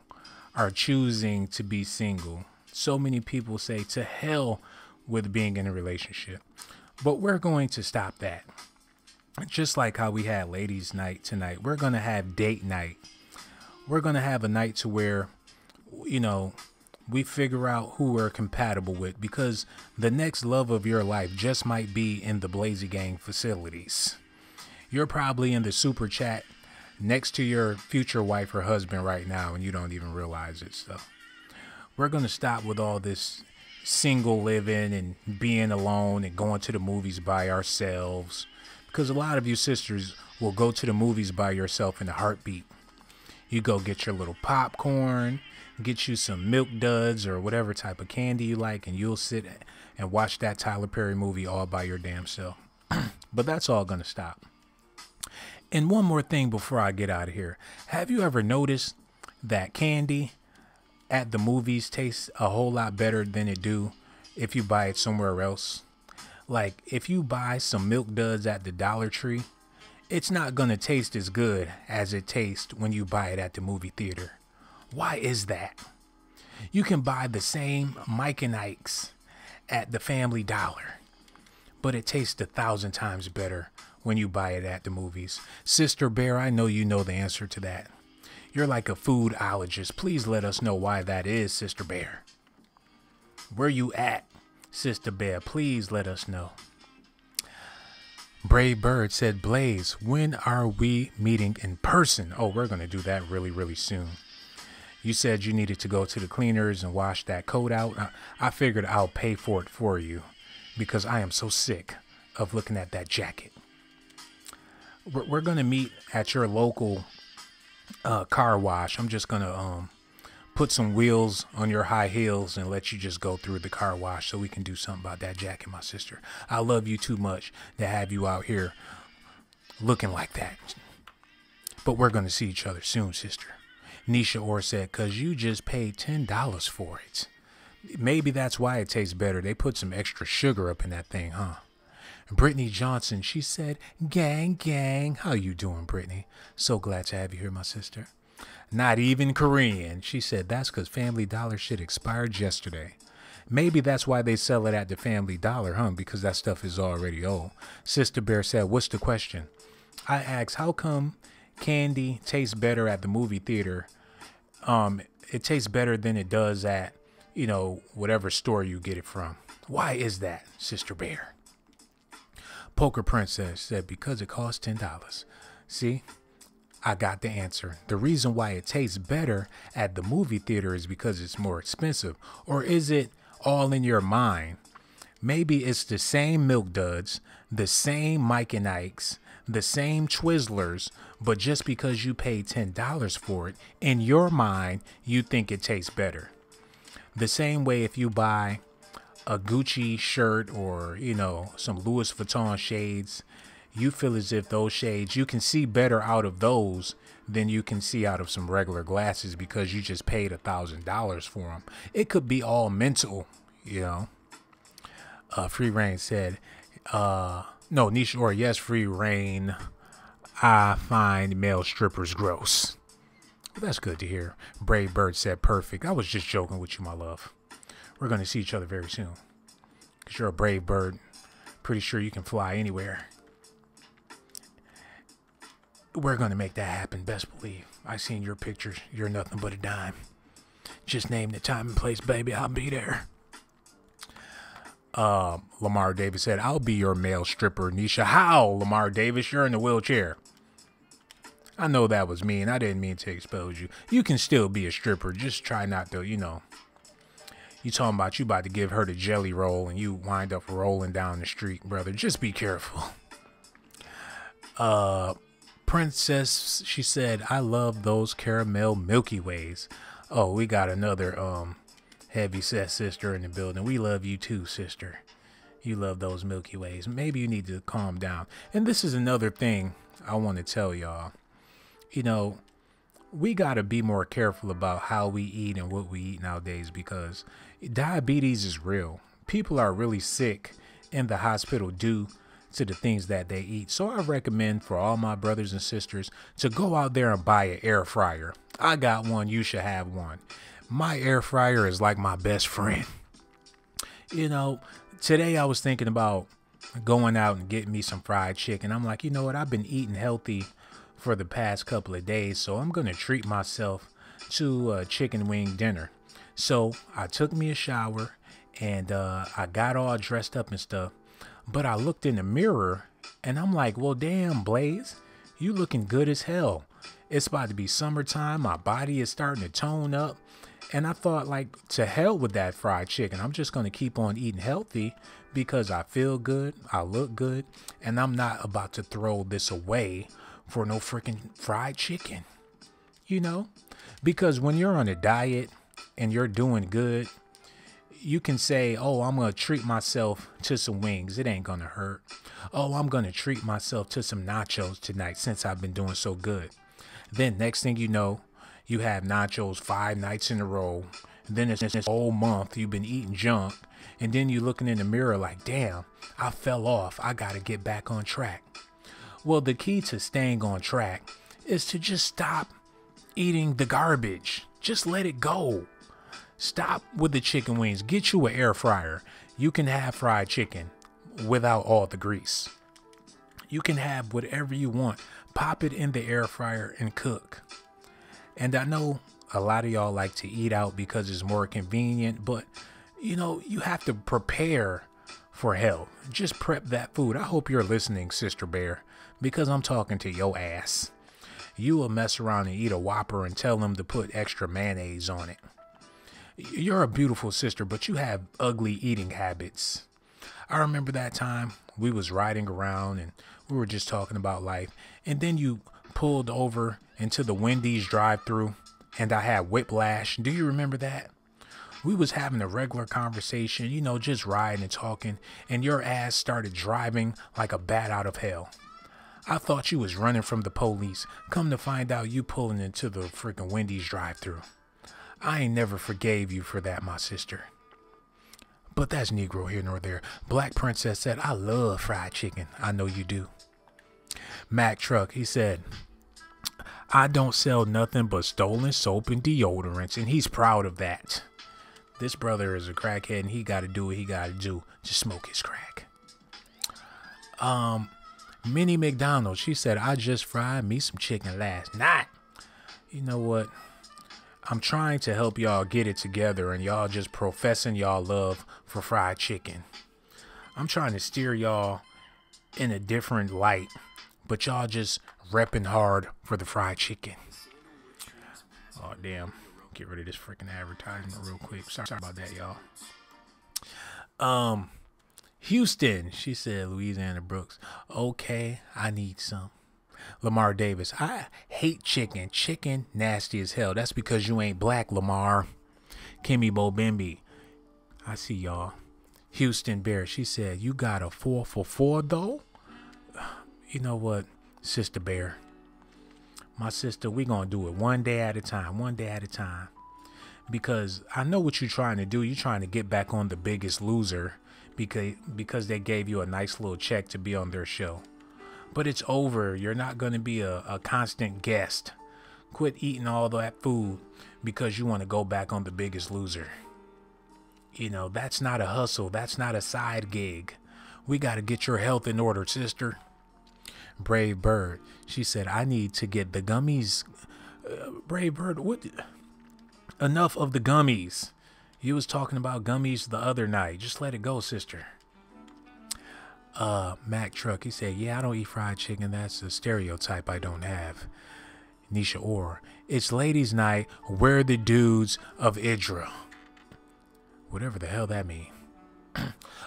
are choosing to be single. So many people say to hell with being in a relationship. But we're going to stop that. Just like how we had ladies' night tonight, we're going to have date night. We're going to have a night to where, you know, we figure out who we're compatible with, because the next love of your life just might be in the Blazy Gang facilities. You're probably in the super chat next to your future wife or husband right now, and you don't even realize it. So we're going to stop with all this single living and being alone and going to the movies by ourselves, because a lot of you sisters will go to the movies by yourself in a heartbeat. You go get your little popcorn, get you some Milk Duds or whatever type of candy you like, and you'll sit and watch that Tyler Perry movie all by your damn self. But that's all going to stop. And one more thing before I get out of here. Have you ever noticed that candy at the movies tastes a whole lot better than it do if you buy it somewhere else? Like, if you buy some Milk Duds at the Dollar Tree, it's not going to taste as good as it tastes when you buy it at the movie theater. Why is that? You can buy the same Mike and Ike's at the Family Dollar, but it tastes 1,000 times better when you buy it at the movies. Sister Bear, I know you know the answer to that. You're like a foodologist. Please let us know why that is, Sister Bear. Where you at, Sister Bear? Please let us know. Brave Bird said, Blaze, when are we meeting in person? Oh, we're going to do that really, really soon. You said you needed to go to the cleaners and wash that coat out. I figured I'll pay for it for you because I am so sick of looking at that jacket. We're going to meet at your local car wash. I'm just going to put some wheels on your high heels and let you just go through the car wash so we can do something about that jacket, my sister. I love you too much to have you out here looking like that. But we're going to see each other soon, sister. Nisha Orr said, because you just paid $10 for it. Maybe that's why it tastes better. They put some extra sugar up in that thing, huh? Brittany Johnson, she said, gang, gang. How you doing, Brittany? So glad to have you here, my sister. Not even Korean. She said, that's because Family Dollar shit expired yesterday. Maybe that's why they sell it at the Family Dollar, huh? Because that stuff is already old. Sister Bear said, what's the question? I asked, how come candy tastes better at the movie theater? It tastes better than it does at, you know, whatever store you get it from. Why is that, Sister Bear? Poker Princess said, because it costs $10. See, I got the answer. The reason why it tastes better at the movie theater is because it's more expensive. Or is it all in your mind? Maybe it's the same Milk Duds, the same Mike and Ike's, the same Twizzlers, but just because you paid $10 for it, in your mind, you think it tastes better. The same way if you buy a Gucci shirt or, you know, some Louis Vuitton shades, you feel as if those shades, you can see better out of those than you can see out of some regular glasses because you just paid $1,000 for them. It could be all mental, you know. Free Reign said, no, Nisha or yes, Free Reign. I find male strippers gross. Well, that's good to hear. Brave Bird said perfect. I was just joking with you, my love. We're going to see each other very soon. Because you're a brave bird. Pretty sure you can fly anywhere. We're going to make that happen, best believe. I seen your pictures. You're nothing but a dime. Just name the time and place, baby. I'll be there. Lamar Davis said, I'll be your male stripper, Nisha. How, Lamar Davis? You're in a wheelchair. I know that was mean. I didn't mean to expose you. You can still be a stripper. Just try not to, you know. You talking about you about to give her the jelly roll and you wind up rolling down the street, brother. Just be careful. Princess, she said, I love those caramel Milky Ways. Oh, we got another heavy set sister in the building. We love you too, sister. You love those Milky Ways. Maybe you need to calm down. And this is another thing I want to tell y'all. You know, we got to be more careful about how we eat and what we eat nowadays, because diabetes is real. People are really sick in the hospital due to the things that they eat. So I recommend for all my brothers and sisters to go out there and buy an air fryer. I got one. You should have one. My air fryer is like my best friend. You know, today I was thinking about going out and getting me some fried chicken. I'm like, you know what? I've been eating healthy for the past couple of days, so I'm going to treat myself to a chicken wing dinner. So I took me a shower and I got all dressed up and stuff. But I looked in the mirror and I'm like, well, damn, Blaze, you looking good as hell. It's about to be summertime. My body is starting to tone up. And I thought, like, to hell with that fried chicken. I'm just going to keep on eating healthy because I feel good. I look good. And I'm not about to throw this away for no freaking fried chicken, you know, because when you're on a diet and you're doing good, you can say, oh, I'm going to treat myself to some wings. It ain't going to hurt. Oh, I'm going to treat myself to some nachos tonight since I've been doing so good. Then next thing you know, you have nachos 5 nights in a row. And then it's this whole month you've been eating junk. And then you're looking in the mirror like, damn, I fell off. I got to get back on track. Well, the key to staying on track is to just stop eating the garbage. Just let it go. Stop with the chicken wings. Get you an air fryer. You can have fried chicken without all the grease. You can have whatever you want. Pop it in the air fryer and cook. And I know a lot of y'all like to eat out because it's more convenient, but you know, you have to prepare for health. Just prep that food. I hope you're listening, Sister Bear, because I'm talking to your ass. You will mess around and eat a Whopper and tell them to put extra mayonnaise on it. You're a beautiful sister, but you have ugly eating habits. I remember that time we was riding around and we were just talking about life. And then you pulled over into the Wendy's drive-thru and I had whiplash. Do you remember that? We was having a regular conversation, you know, just riding and talking, and your ass started driving like a bat out of hell. I thought you was running from the police. Come to find out you pulling into the freaking Wendy's drive-thru. I ain't never forgave you for that, my sister. But that's Negro here nor there. Black Princess said, I love fried chicken. I know you do. Mac Truck, he said, I don't sell nothing but stolen soap and deodorants, and he's proud of that. This brother is a crackhead, and he got to do what he got to do to smoke his crack. Minnie McDonald, she said, I just fried me some chicken last night. You know what? I'm trying to help y'all get it together, and y'all just professing y'all love for fried chicken. I'm trying to steer y'all in a different light, but y'all just repping hard for the fried chicken. Oh, damn. Get rid of this freaking advertisement real quick. Sorry about that, y'all. Houston, she said, Louisiana Brooks. Okay, I need some. Lamar Davis, I hate chicken. Chicken nasty as hell. That's because you ain't black, Lamar. Kimmy Bobimbi, I see y'all. Houston Bear, she said, you got a 4 for 4 though? You know what, Sister Bear? My sister, we gonna do it one day at a time. One day at a time. Because I know what you're trying to do. You're trying to get back on The Biggest Loser because they gave you a nice little check to be on their show. But it's over. You're not going to be a constant guest. Quit eating all that food because you want to go back on The Biggest Loser. You know, that's not a hustle. That's not a side gig. We got to get your health in order, sister. Brave Bird, she said, I need to get the gummies. Brave Bird, what? Enough of the gummies. You was talking about gummies the other night. Just let it go, sister. Mac Truck, he said, yeah, I don't eat fried chicken. That's a stereotype I don't have. Nisha Orr, it's ladies' night. We're the dudes of Idra. Whatever the hell that means.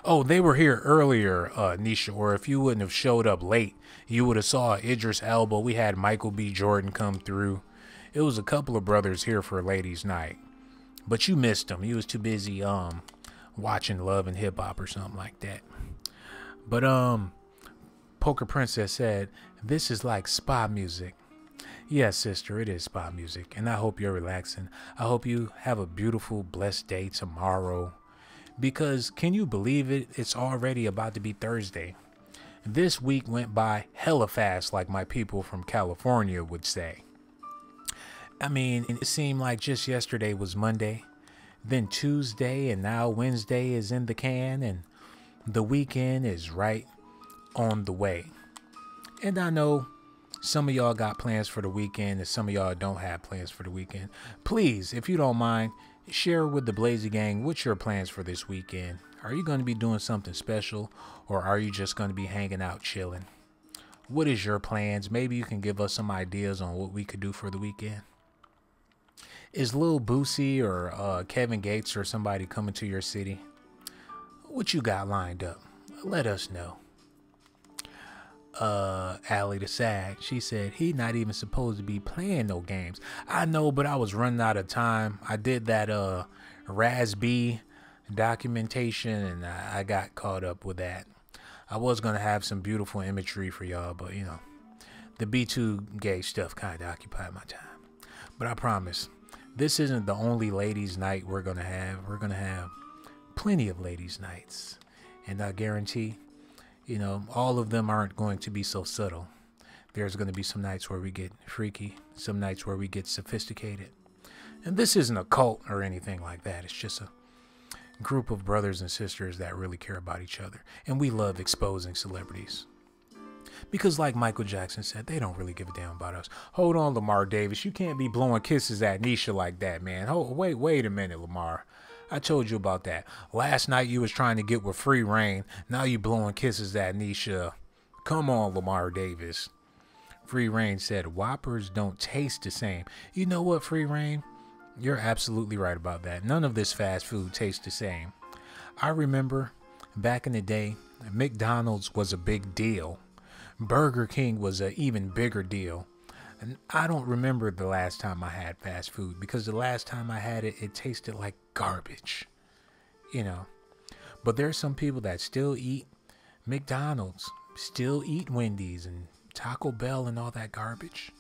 Oh, they were here earlier, Nisha, or if you wouldn't have showed up late, you would have saw Idris Elba. We had Michael B. Jordan come through. It was a couple of brothers here for ladies' night. But you missed them. You was too busy watching Love and Hip Hop or something like that. But Poker Princess said, this is like spa music. Yes, sister, it is spa music. And I hope you're relaxing. I hope you have a beautiful, blessed day tomorrow. Because can you believe it? It's already about to be Thursday. This week went by hella fast, like my people from California would say. I mean, it seemed like just yesterday was Monday, then Tuesday, and now Wednesday is in the can, and the weekend is right on the way. And I know some of y'all got plans for the weekend, and some of y'all don't have plans for the weekend. Please, if you don't mind, share with the Blazy Gang what's your plans for this weekend. Are you going to be doing something special, or are you just going to be hanging out chilling? What is your plans? Maybe you can give us some ideas on what we could do for the weekend. Is Lil Boosie or Kevin Gates or somebody coming to your city? What you got lined up? Let us know. Allie the Sag, she said he not even supposed to be playing no games. I know, but I was running out of time. I did that Raz-B documentation, and I got caught up with that. I was gonna have some beautiful imagery for y'all, but you know, the B2 gay stuff kind of occupied my time. But I promise, this isn't the only ladies' night we're gonna have. We're gonna have plenty of ladies' nights, and I guarantee, you know, all of them aren't going to be so subtle. There's going to be some nights where we get freaky, some nights where we get sophisticated. And this isn't a cult or anything like that. It's just a group of brothers and sisters that really care about each other. And we love exposing celebrities. Because like Michael Jackson said, they don't really give a damn about us. Hold on, Lamar Davis. You can't be blowing kisses at Nisha like that, man. Wait a minute, Lamar. I told you about that. Last night you was trying to get with Free Reign. Now you blowing kisses at Nisha. Come on, Lamar Davis. Free Reign said, Whoppers don't taste the same. You know what, Free Reign? You're absolutely right about that. None of this fast food tastes the same. I remember back in the day, McDonald's was a big deal. Burger King was an even bigger deal. And I don't remember the last time I had fast food, because the last time I had it, it tasted like garbage, you know. But there's some people that still eat McDonald's, still eat Wendy's and Taco Bell and all that garbage.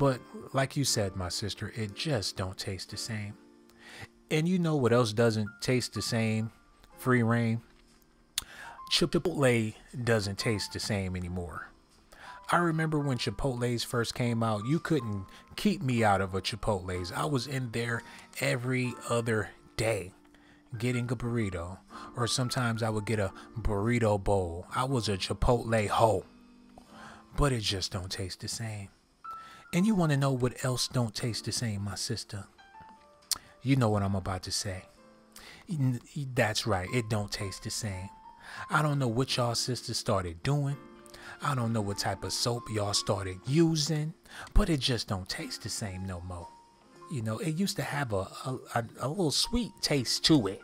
But like you said, my sister, it just don't taste the same. And you know what else doesn't taste the same, Free Reign? Chipotle doesn't taste the same anymore. I remember when Chipotle's first came out, you couldn't keep me out of a Chipotle's. I was in there every other day getting a burrito, or sometimes I would get a burrito bowl. I was a Chipotle hoe, but it just don't taste the same. And you want to know what else don't taste the same, my sister? You know what I'm about to say. That's right, it don't taste the same. I don't know what y'all sisters started doing. I don't know what type of soap y'all started using, but it just don't taste the same no more. You know, it used to have a little sweet taste to it.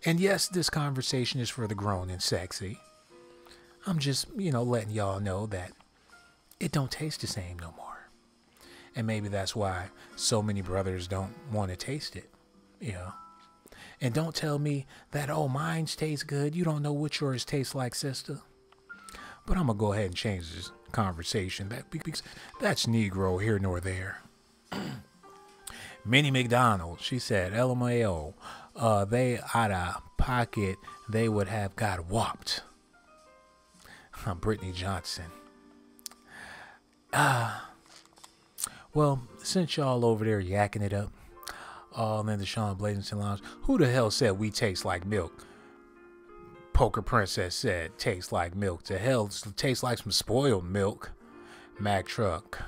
And yes, this conversation is for the grown and sexy. I'm just, you know, letting y'all know that it don't taste the same no more. And maybe that's why so many brothers don't want to taste it, you know. And don't tell me that, oh, mine tastes good. You don't know what yours tastes like, sister. But I'm going to go ahead and change this conversation. Because that's Negro here nor there. Minnie McDonald, she said, LMAO, they out of pocket, they would have got whopped. Brittany Johnson. Well, since y'all over there yakking it up, all in the Sean Blazington Lounge, who the hell said we taste like milk? Poker Princess said, tastes like milk. The hell, tastes like some spoiled milk. Mac Truck.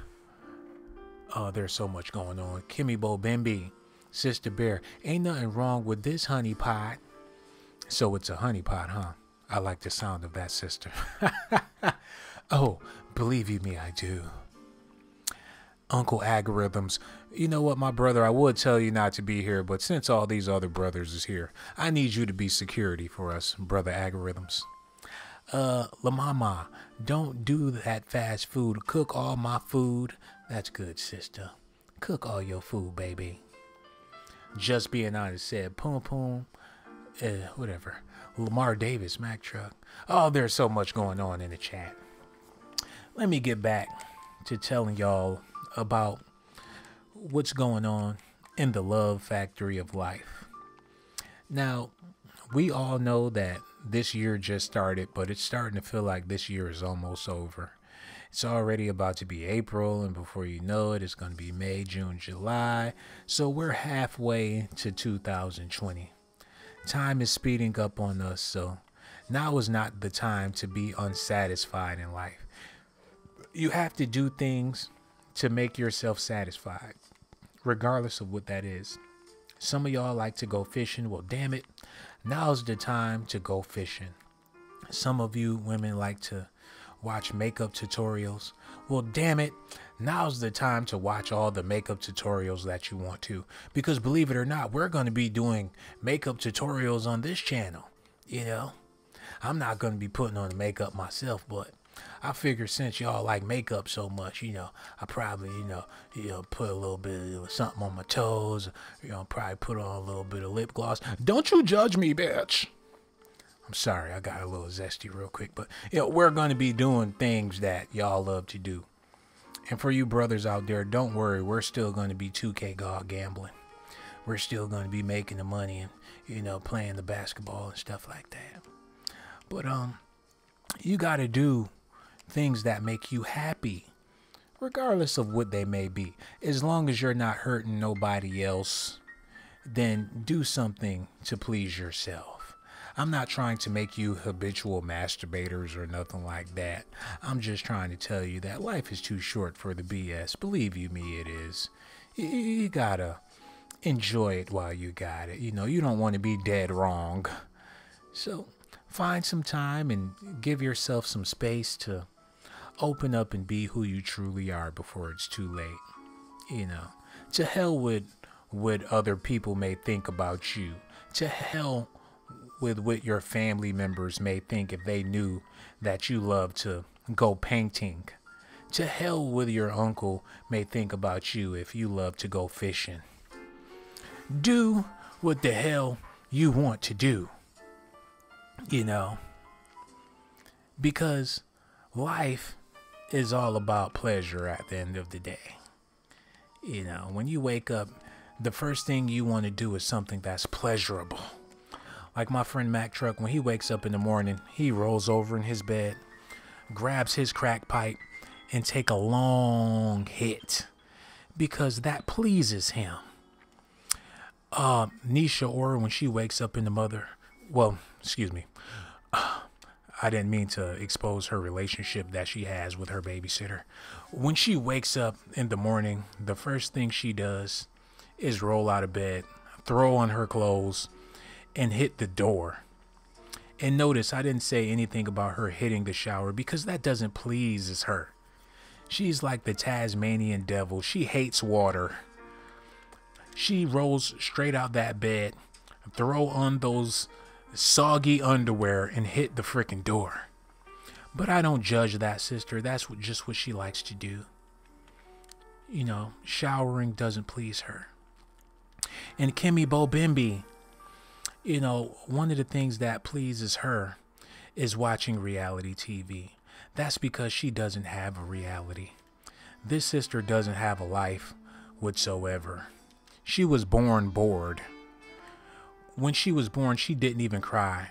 Oh, there's so much going on. Kimmy Bo Bimby, Sister Bear, ain't nothing wrong with this honey pot. So it's a honey pot, huh? I like the sound of that, sister. Oh, believe you me, I do. Uncle Algorithms. You know what, my brother, I would tell you not to be here, but since all these other brothers is here, I need you to be security for us, brother Algorithms. La mama, don't do that fast food. Cook all my food. That's good, sister. Cook all your food, baby. Just being honest said, Poom Poom, whatever. Lamar Davis, Mack Truck. Oh, there's so much going on in the chat. Let me get back to telling y'all about what's going on in the love factory of life. Now, we all know that this year just started, but it's starting to feel like this year is almost over. It's already about to be April, and before you know it, it's going to be May, June, July. So we're halfway to 2020. Time is speeding up on us, so now is not the time to be unsatisfied in life. You have to do things to make yourself satisfied, regardless of what that is. Some of y'all like to go fishing. Well, damn it, now's the time to go fishing. Some of you women like to watch makeup tutorials. Well, damn it, now's the time to watch all the makeup tutorials that you want to. Because believe it or not, we're going to be doing makeup tutorials on this channel. You know, I'm not going to be putting on the makeup myself, but I figure since y'all like makeup so much, you know, I probably, put a little bit of something on my toes, probably put on a little bit of lip gloss. Don't you judge me, bitch. I'm sorry, I got a little zesty real quick, but we're going to be doing things that y'all love to do. And for you brothers out there, don't worry, we're still going to be 2K God gambling. We're still going to be making the money and, playing the basketball and stuff like that. But, you got to do things that make you happy, regardless of what they may be. As long as you're not hurting nobody else, then do something to please yourself. I'm not trying to make you habitual masturbators or nothing like that. I'm just trying to tell you that life is too short for the BS. Believe you me, it is. You gotta enjoy it while you got it. You don't want to be dead wrong. So find some time and give yourself some space to open up and be who you truly are before it's too late. To hell with what other people may think about you. To hell with what your family members may think if they knew that you love to go painting. To hell with your uncle may think about you if you love to go fishing. Do what the hell you want to do. Because life is all about pleasure at the end of the day. When you wake up, the first thing you want to do is something that's pleasurable. Like my friend Mack Truck, when he wakes up in the morning, he rolls over in his bed, grabs his crack pipe, and take a long hit because that pleases him. Nisha Orr, when she wakes up in I didn't mean to expose her relationship that she has with her babysitter. When she wakes up in the morning, the first thing she does is roll out of bed, throw on her clothes, and hit the door. And notice I didn't say anything about her hitting the shower because that doesn't please her. She's like the Tasmanian devil. She hates water. She rolls straight out that bed, throw on those soggy underwear, and hit the freaking door. But I don't judge that, sister. That's just what she likes to do. Showering doesn't please her. And Kimmy Bo Bimby, one of the things that pleases her is watching reality TV. That's because she doesn't have a reality. This sister doesn't have a life whatsoever. She was born bored. When she was born, she didn't even cry.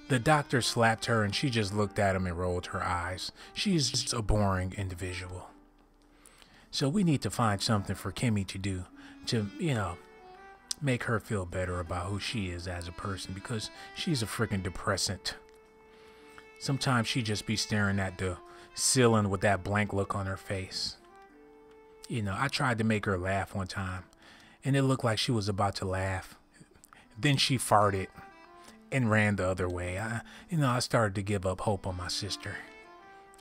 The doctor slapped her and she just looked at him and rolled her eyes. She's just a boring individual. So we need to find something for Kimmy to do to, make her feel better about who she is as a person, because she's a freaking depressant. Sometimes she just be staring at the ceiling with that blank look on her face. You know, I tried to make her laugh one time, and it looked like she was about to laugh. Then she farted and ran the other way. I started to give up hope on my sister.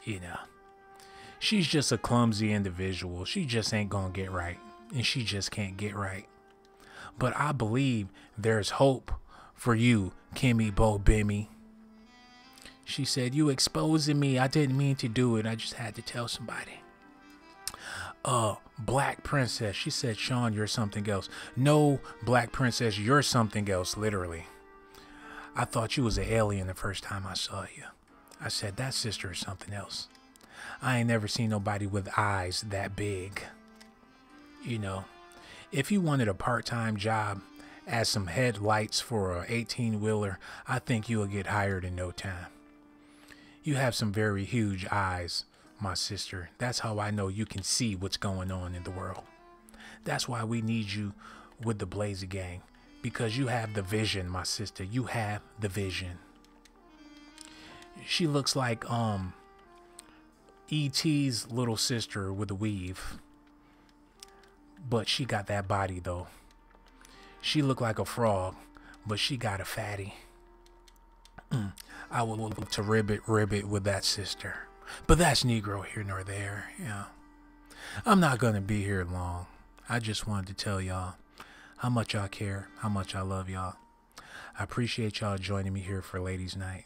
You know, she's just a clumsy individual. She just ain't gonna get right, and she just can't get right. But I believe there's hope for you, Kimmy Bo Bimmy. She said, "You exposing me. I didn't mean to do it. I just had to tell somebody." Black Princess. She said, "Sean, you're something else." No, Black Princess, you're something else, literally. I thought you was an alien the first time I saw you. I said, that sister is something else. I ain't never seen nobody with eyes that big. You know, if you wanted a part-time job as some headlights for a 18-wheeler, I think you will get hired in no time. You have some very huge eyes, my sister. That's how I know you can see what's going on in the world. That's why we need you with the Blazer Gang, because you have the vision, my sister. You have the vision. She looks like E.T.'s little sister with a weave, but she got that body though. She looked like a frog, but she got a fatty. I would love to ribbit with that sister. But that's Negro here nor there. Yeah. I'm not going to be here long. I just wanted to tell y'all how much y'all care, how much I love y'all. I appreciate y'all joining me here for Ladies Night.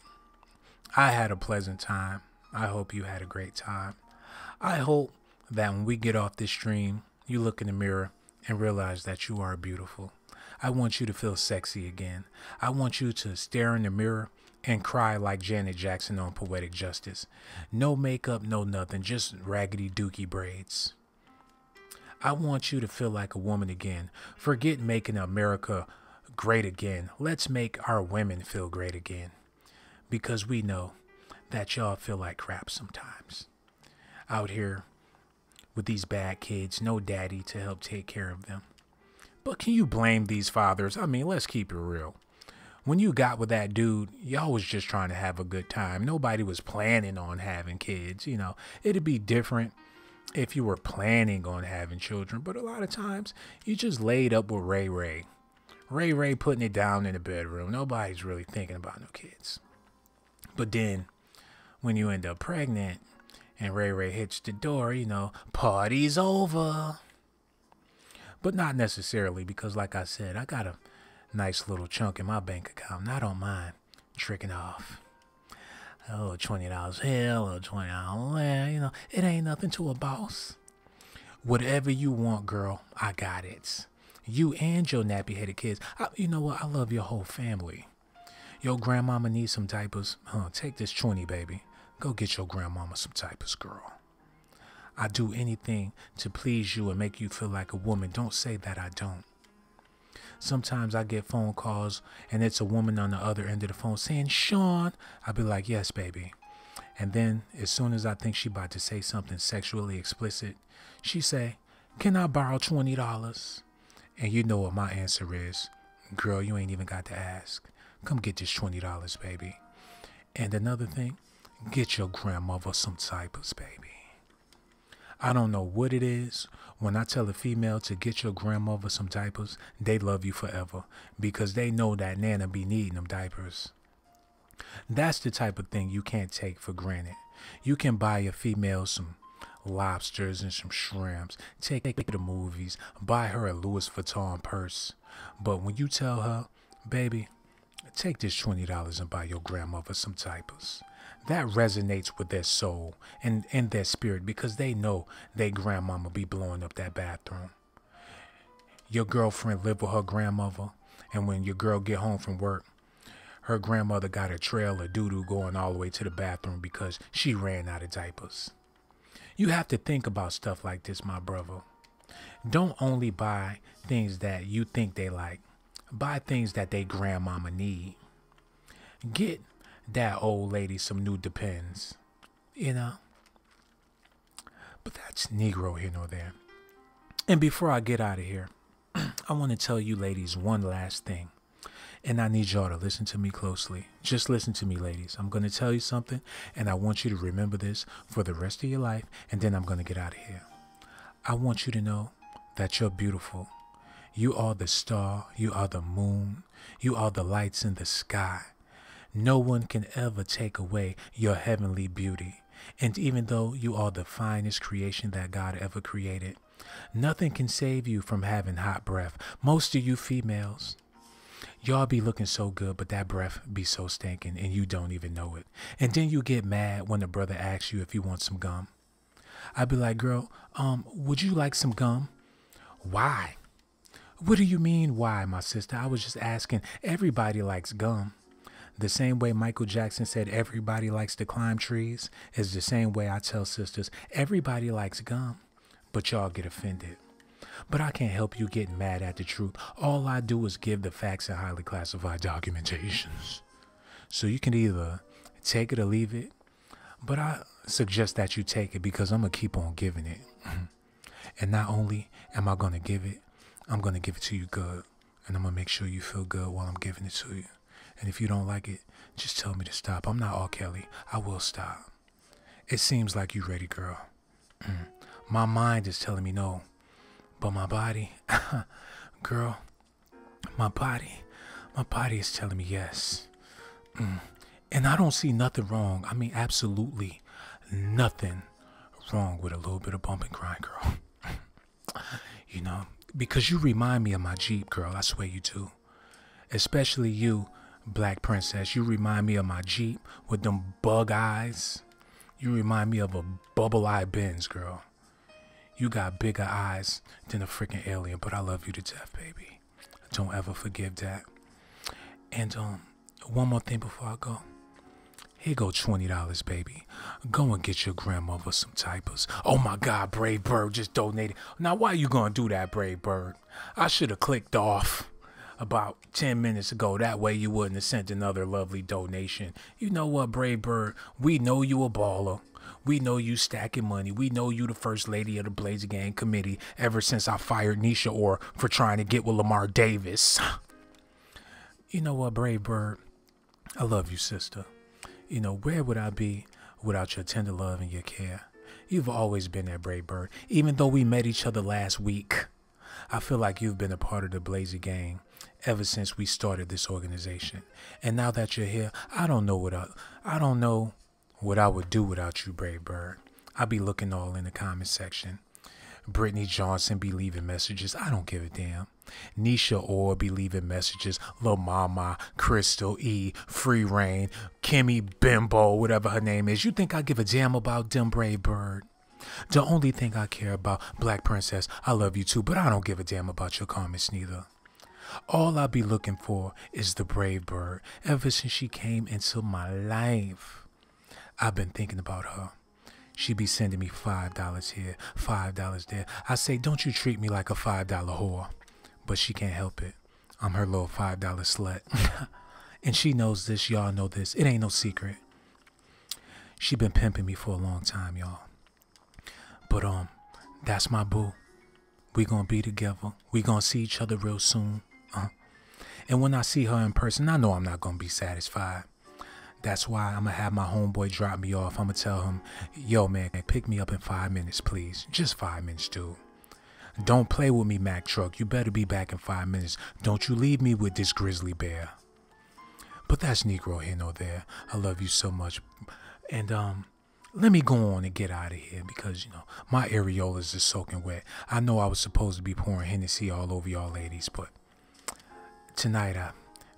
I had a pleasant time. I hope you had a great time. I hope that when we get off this stream, you look in the mirror and realize that you are beautiful. I want you to feel sexy again. I want you to stare in the mirror and cry like Janet Jackson on Poetic Justice. No makeup, no nothing, just raggedy dookie braids. I want you to feel like a woman again. Forget making America great again. Let's make our women feel great again. Because we know that y'all feel like crap sometimes. Out here with these bad kids, no daddy to help take care of them. But can you blame these fathers? I mean, let's keep it real. When you got with that dude, y'all was just trying to have a good time. Nobody was planning on having kids. You know, it'd be different if you were planning on having children. But a lot of times, you just laid up with Ray Ray. Ray Ray putting it down in the bedroom. Nobody's really thinking about no kids. But then, when you end up pregnant, and Ray Ray hits the door, you know, party's over. But not necessarily, because like I said, I got a nice little chunk in my bank account, and I don't mind tricking off. Oh, $20 here, a little $20 there, you know, it ain't nothing to a boss. Whatever you want, girl, I got it. You and your nappy-headed kids. You know what? I love your whole family. Your grandmama needs some diapers. Take this 20, baby. Go get your grandmama some diapers, girl. I do anything to please you and make you feel like a woman. Don't say that I don't. Sometimes I get phone calls and it's a woman on the other end of the phone saying, "Sean." I'll be like, "Yes, baby." And then as soon as I think she about to say something sexually explicit, she say, "Can I borrow $20? And you know what my answer is. Girl, you ain't even got to ask. Come get this $20, baby. And another thing, get your grandmother some diapers, baby. I don't know what it is. When I tell a female to get your grandmother some diapers, they love you forever because they know that Nana be needing them diapers. That's the type of thing you can't take for granted. You can buy a female some lobsters and some shrimps, take her to the movies, buy her a Louis Vuitton purse. But when you tell her, "Baby, take this $20 and buy your grandmother some diapers," that resonates with their soul and their spirit because they know their grandmama be blowing up that bathroom. Your girlfriend live with her grandmother, and when your girl get home from work, her grandmother got a trail of doo-doo going all the way to the bathroom because she ran out of diapers. You have to think about stuff like this, my brother. Don't only buy things that you think they like. Buy things that they grandmama need. Get that old lady some new Depends, you know. But that's Negro here nor there. And before I get out of here, I want to tell you ladies one last thing. And I need y'all to listen to me closely. Just listen to me, ladies. I'm going to tell you something, and I want you to remember this for the rest of your life, and then I'm going to get out of here. I want you to know that you're beautiful. You are the star. You are the moon. You are the lights in the sky. No one can ever take away your heavenly beauty. And even though you are the finest creation that God ever created, nothing can save you from having hot breath. Most of you females, y'all be looking so good, but that breath be so stinking and you don't even know it. And then you get mad when the brother asks you if you want some gum. I'd be like, girl, would you like some gum? Why? What do you mean, why, my sister? I was just asking. Everybody likes gum. The same way Michael Jackson said everybody likes to climb trees is the same way I tell sisters everybody likes gum, but y'all get offended. But I can't help you getting mad at the truth. All I do is give the facts and highly classified documentations. So you can either take it or leave it, but I suggest that you take it because I'm going to keep on giving it. And not only am I going to give it, I'm going to give it to you good. And I'm going to make sure you feel good while I'm giving it to you. And if you don't like it, just tell me to stop. I'm not R. Kelly. I will stop. It seems like you ready, girl. My mind is telling me no. But my body, girl, my body is telling me yes. And I don't see nothing wrong. I mean, absolutely nothing wrong with a little bit of bump and grind, girl. You know, because you remind me of my Jeep, girl. I swear you do. Especially you, Black Princess. You remind me of my Jeep with them bug eyes. You remind me of a bubble-eye Benz, girl. You got bigger eyes than a freaking alien, but I love you to death, baby. Don't ever forgive that. And one more thing before I go. Here go $20, baby. Go and get your grandmother some diapers. Oh my God, Brave Bird just donated. Now, why you gonna do that, Brave Bird? I should have clicked off about 10 minutes ago. That way you wouldn't have sent another lovely donation. You know what, Brave Bird? We know you a baller. We know you stacking money. We know you the first lady of the Blazer Gang committee ever since I fired Nisha Orr for trying to get with Lamar Davis. You know what, Brave Bird? I love you, sister. You know, where would I be without your tender love and your care? You've always been that, Brave Bird. Even though we met each other last week, I feel like you've been a part of the Blazer Gang ever since we started this organization. And now that you're here, I don't know what I would do without you, Brave Bird. I'd be looking all in the comment section. Brittany Johnson be leaving messages. I don't give a damn. Nisha Orr be leaving messages. Lil Mama, Crystal E, Free Reign, Kimmy Bimbo, whatever her name is. You think I give a damn about them, Brave Bird? The only thing I care about, Black Princess, I love you too, but I don't give a damn about your comments neither. All I be looking for is the Brave Bird. Ever since she came into my life, I've been thinking about her. She be sending me $5 here, $5 there. I say, don't you treat me like a $5 whore. But she can't help it. I'm her little $5 slut. And she knows this, y'all know this. It ain't no secret. She been pimping me for a long time, y'all. But that's my boo. We gonna be together. We gonna see each other real soon. And when I see her in person, I know I'm not gonna be satisfied. That's why I'm going to have my homeboy drop me off. I'm going to tell him, yo, man, pick me up in 5 minutes, please. Just 5 minutes, dude. Don't play with me, Mack Truck. You better be back in 5 minutes. Don't you leave me with this grizzly bear. But that's Negro here, no there. I love you so much. And let me go on and get out of here because, you know, my areolas are soaking wet. I know I was supposed to be pouring Hennessy all over y'all ladies, but tonight I've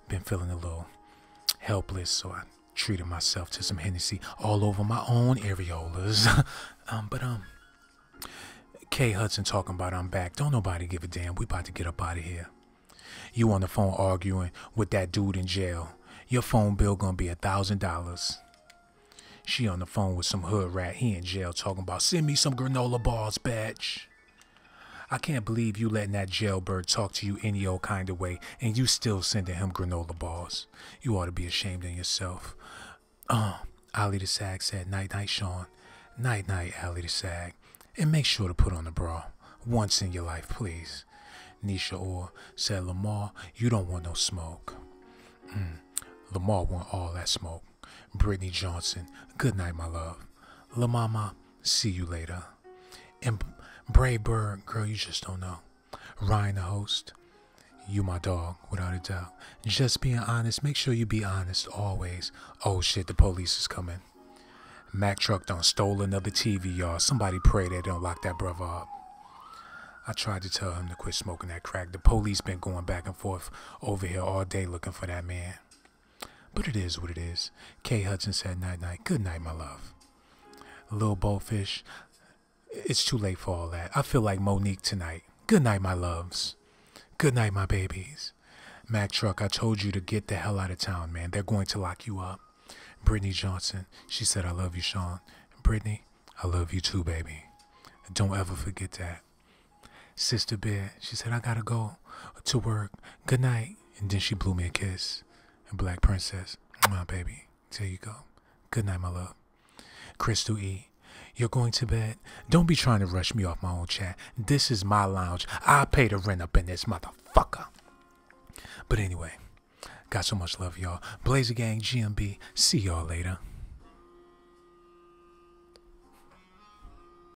been feeling a little helpless, so I treated myself to some Hennessy all over my own areolas. Kay Hudson talking about I'm back. Don't nobody give a damn. We about to get up out of here. You on the phone arguing with that dude in jail. Your phone bill gonna be $1,000. She on the phone with some hood rat. He in jail talking about send me some granola bars, bitch. I can't believe you letting that jailbird talk to you any old kind of way and you still sending him granola bars. You ought to be ashamed of yourself. Ali the Sag said, night, night, Sean. Night, night, Ali the Sag. And make sure to put on the bra. Once in your life, please. Nisha Orr said, Lamar, you don't want no smoke. Lamar want all that smoke. Brittany Johnson, good night, my love. La Mama, see you later. And Brave Bird, girl, you just don't know. Ryan, the host. You my dog, without a doubt. Just being honest. Make sure you be honest always. Oh shit, the police is coming. Mack truck done stole another TV, y'all. Somebody pray they don't lock that brother up. I tried to tell him to quit smoking that crack. The police been going back and forth over here all day looking for that man. But it is what it is. K. Hudson said night-night. Good night, my love. Lil Boldfish, it's too late for all that. I feel like Monique tonight. Good night, my loves. Good night, my babies. Mack Truck, I told you to get the hell out of town, man. They're going to lock you up. Brittany Johnson, she said, I love you, Sean. Brittany, I love you too, baby. Don't ever forget that. Sister Bear, she said, I gotta go to work. Good night. And then she blew me a kiss. And Black Princess, my baby, there you go. Good night, my love. Crystal E, you're going to bed? Don't be trying to rush me off my own chat. This is my lounge. I pay the rent up in this motherfucker. But anyway, got so much love, y'all. Blazer Gang, GMB. See y'all later.